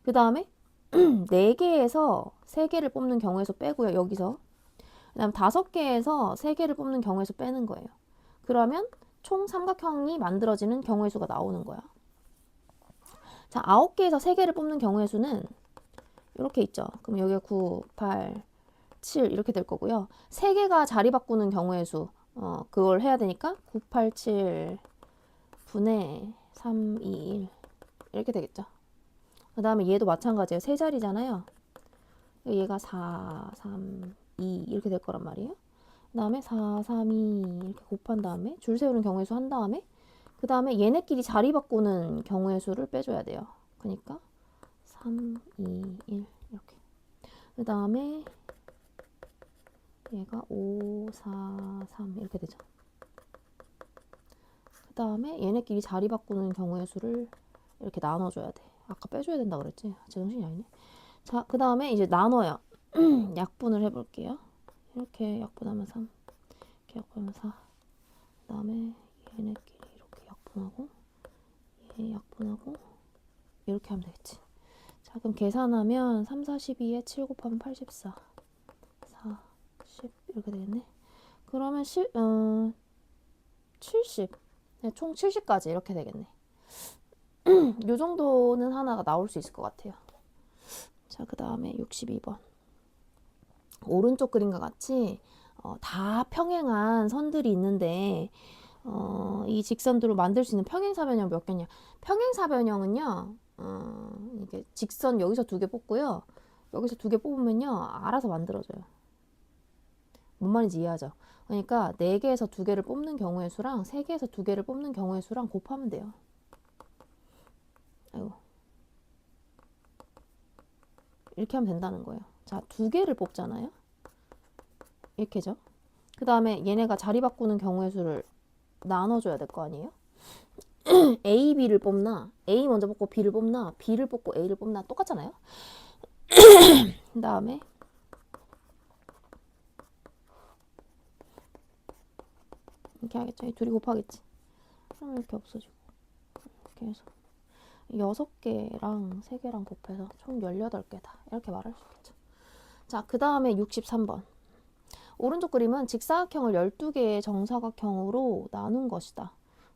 그 다음에 4개에서 3개를 뽑는 경우의 수 빼고요. 여기서. 그 다음 5개에서 3개를 뽑는 경우의 수 빼는 거예요. 그러면 총 삼각형이 만들어지는 경우의 수가 나오는 거야. 자, 9개에서 3개를 뽑는 경우의 수는 이렇게 있죠. 그럼 여기가 9, 8, 987 이렇게 될 거고요. 세 개가 자리 바꾸는 경우의 수. 그걸 해야 되니까 987 분의 321 이렇게 되겠죠. 그 다음에 얘도 마찬가지예요. 세 자리잖아요. 얘가 4, 3, 2 이렇게 될 거란 말이에요. 그 다음에 4, 3, 2 이렇게 곱한 다음에 줄 세우는 경우의 수 한 다음에 그 다음에 얘네끼리 자리 바꾸는 경우의 수를 빼줘야 돼요. 그러니까 3, 2, 1 이렇게. 그 다음에 얘가 5, 4, 3 이렇게 되죠. 그 다음에 얘네끼리 자리 바꾸는 경우의 수를 이렇게 나눠줘야 돼. 아까 빼줘야 된다 그랬지? 제정신이 아니네. 자, 그 다음에 이제 나눠요. 약분을 해볼게요. 이렇게 약분하면 3, 이렇게 약분하면 4. 그 다음에 얘네끼리 이렇게 약분하고, 얘 약분하고, 이렇게 하면 되겠지. 자, 그럼 계산하면 3, 4, 12에 7 곱하면 84. 4, 10 이렇게 되겠네. 그러면 70. 네, 총 70까지 이렇게 되겠네. 요 정도는 하나가 나올 수 있을 것 같아요. 자, 그 다음에 62번. 오른쪽 그림과 같이 다 평행한 선들이 있는데 이 직선들을 만들 수 있는 평행사변형 몇 개냐? 평행사변형은요. 이게 직선 여기서 두 개 뽑고요. 여기서 두 개 뽑으면요. 알아서 만들어져요. 뭔 말인지 이해하죠? 그러니까 4개에서 2개를 뽑는 경우의 수랑 3개에서 2개를 뽑는 경우의 수랑 곱하면 돼요. 아이고. 이렇게 하면 된다는 거예요. 자, 2개를 뽑잖아요. 이렇게죠. 그 다음에 얘네가 자리 바꾸는 경우의 수를 나눠줘야 될 거 아니에요? A, B를 뽑나 A 먼저 뽑고 B를 뽑나 B를 뽑고 A를 뽑나 똑같잖아요. 그 다음에 이렇게 하겠죠. 이 둘이 곱하겠지. 그럼 이렇게 없어지고 이렇게 해서 6개랑 3개랑 곱해서 총 18개다 이렇게 말할 수 있겠죠. 자, 그 다음에 63번. 오른쪽 그림은 직사각형을 12개의 정사각형으로 나눈 것이다.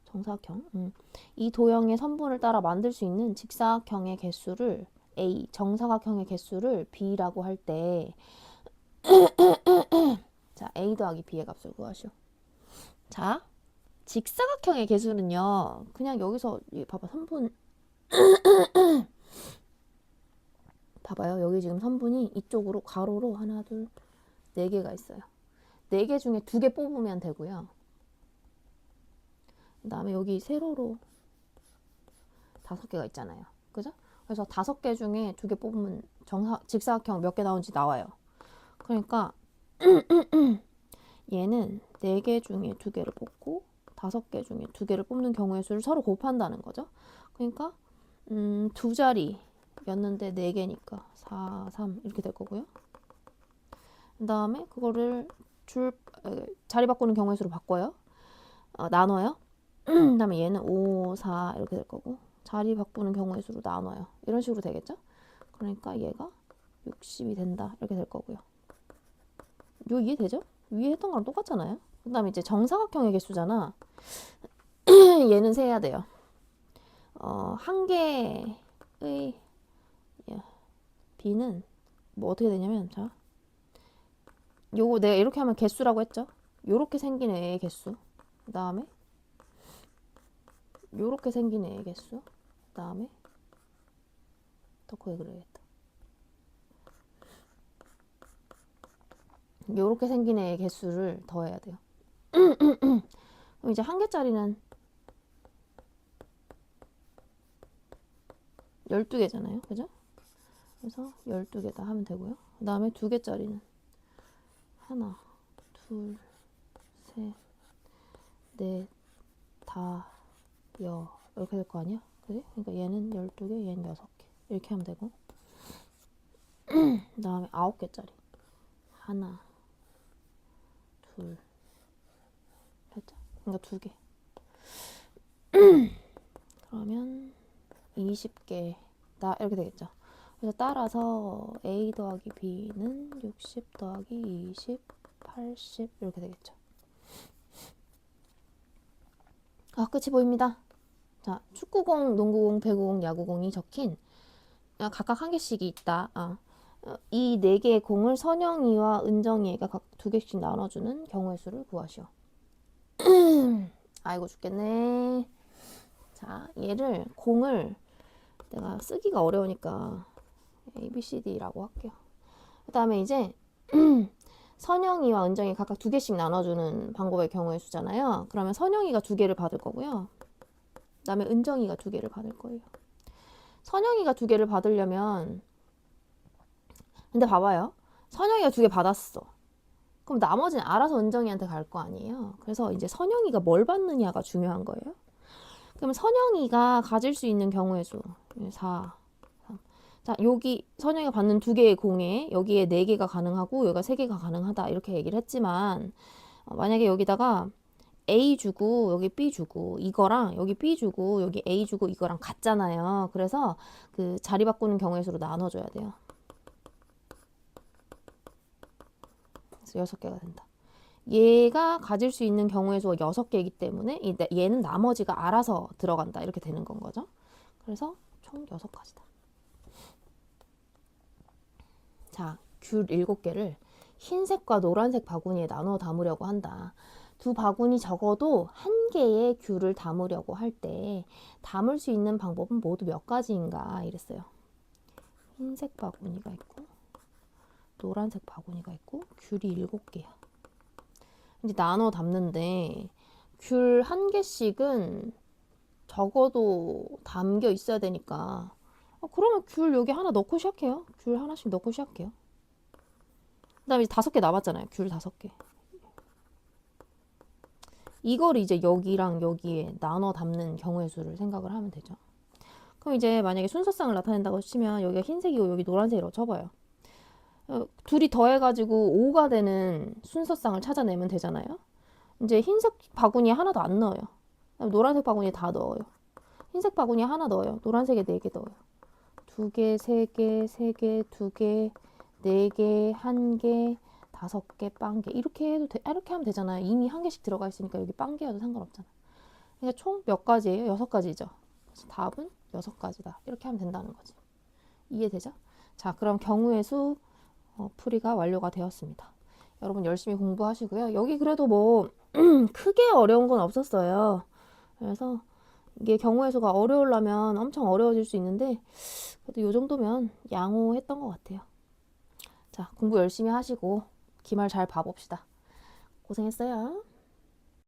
정사각형. 이 도형의 선분을 따라 만들 수 있는 직사각형의 개수를 A, 정사각형의 개수를 B라고 할 때 자, A 더하기 B의 값을 구하시오. 자, 직사각형의 개수는요. 그냥 여기서 봐봐. 선분 봐봐요. 여기 지금 선분이 이쪽으로 가로로 하나, 둘, 4개가 있어요. 4개 중에 2개 뽑으면 되고요. 그 다음에 여기 세로로 5개가 있잖아요. 그죠? 그래서 5개 중에 2개 뽑으면 직사각형 몇 개 나오는지 나와요. 그러니까 얘는 4개 중에 2개를 뽑고 5개 중에 2개를 뽑는 경우의 수를 서로 곱한다는 거죠. 그러니까 2자리였는데 4개니까 4, 3 이렇게 될 거고요. 그 다음에 그거를 자리 바꾸는 경우의 수로 바꿔요. 나눠요. 그 다음에 얘는 5, 4 이렇게 될 거고 자리 바꾸는 경우의 수로 나눠요. 이런 식으로 되겠죠? 그러니까 얘가 60이 된다 이렇게 될 거고요. 이거 이해되죠? 위에 했던 거랑 똑같잖아요. 그 다음에 이제 정사각형의 개수잖아. 얘는 세야 돼요. 한 개의 B는 뭐 어떻게 되냐면 자, 요거 내가 이렇게 하면 개수라고 했죠? 요렇게 생긴 애의 개수. 그 다음에 요렇게 생긴 애의 개수. 그 다음에 더 크게 그려야겠다. 요렇게 생긴 애의 개수를 더해야 돼요. 그럼 이제 한 개짜리는 12개잖아요. 그죠? 그래서 12개다 하면 되고요. 그 다음에 2개짜리는 하나, 둘, 셋, 넷, 다, 이렇게 될 거 아니야? 그지? 그러니까 얘는 12개, 얘는 6개. 이렇게 하면 되고. 그 다음에 9개짜리. 하나, 둘, 됐죠? 그러니까 2개. 그러면 20개다. 이렇게 되겠죠? 그래서 따라서 A 더하기 B는 60 더하기 20, 80 이렇게 되겠죠. 끝이 보입니다. 자, 축구공, 농구공, 배구공, 야구공이 적힌 각각 한 개씩이 있다. 이 네 개의 공을 선영이와 은정이가 각 두 개씩 나눠주는 경우의 수를 구하시오. 아이고 죽겠네. 자, 얘를 공을 내가 쓰기가 어려우니까 ABCD라고 할게요. 그 다음에 이제 선영이와 은정이 각각 두 개씩 나눠주는 방법의 경우의 수잖아요. 그러면 선영이가 두 개를 받을 거고요. 그 다음에 은정이가 두 개를 받을 거예요. 선영이가 두 개를 받으려면 근데 봐봐요. 선영이가 두 개 받았어. 그럼 나머지는 알아서 은정이한테 갈 거 아니에요. 그래서 이제 선영이가 뭘 받느냐가 중요한 거예요. 그러면 선영이가 가질 수 있는 경우의 수 4, 3. 자, 여기 선영이가 받는 두 개의 공에 여기에 네 개가 가능하고 여기가 세 개가 가능하다 이렇게 얘기를 했지만 만약에 여기다가 A 주고 여기 B 주고 이거랑 여기 B 주고 여기 A 주고 이거랑 같잖아요. 그래서 그 자리 바꾸는 경우의 수로 나눠줘야 돼요. 그래서 6개가 된다. 얘가 가질 수 있는 경우의 수가 6개이기 때문에 얘는 나머지가 알아서 들어간다 이렇게 되는 건 거죠. 그래서 총 6가지다. 자, 귤 7개를 흰색과 노란색 바구니에 나눠 담으려고 한다. 두 바구니 적어도 한 개의 귤을 담으려고 할 때 담을 수 있는 방법은 모두 몇 가지인가 이랬어요. 흰색 바구니가 있고 노란색 바구니가 있고 귤이 7개야. 이제 나눠 담는데 귤 한 개씩은 적어도 담겨 있어야 되니까 그러면 귤 여기 하나 넣고 시작해요. 귤 하나씩 넣고 시작해요. 그 다음에 이제 5개 남았잖아요. 귤 5개. 이걸 이제 여기랑 여기에 나눠 담는 경우의 수를 생각을 하면 되죠. 그럼 이제 만약에 순서상을 나타낸다고 치면 여기가 흰색이고 여기 노란색이라고 쳐봐요. 둘이 더해가지고 5가 되는 순서상을 찾아내면 되잖아요. 이제 흰색 바구니에 하나도 안 넣어요. 노란색 바구니에 다 넣어요. 흰색 바구니에 하나 넣어요. 노란색에 4개 넣어요. 2개, 3개, 3개, 2개, 4개, 1개, 5개, 빵개 이렇게 해도 이렇게 하면 되잖아요. 이미 한 개씩 들어가 있으니까 여기 빵개여도 상관없잖아. 그러니까 총 몇 가지예요? 6가지죠. 그래서 답은 6가지다. 이렇게 하면 된다는 거지. 이해되죠? 자, 그럼 경우의 수 풀이가 완료가 되었습니다. 여러분 열심히 공부하시고요. 여기 그래도 뭐 크게 어려운 건 없었어요. 그래서 이게 경우의 수가 어려우려면 엄청 어려워질 수 있는데 그래도 이 정도면 양호했던 것 같아요. 자, 공부 열심히 하시고 기말 잘 봐봅시다. 고생했어요.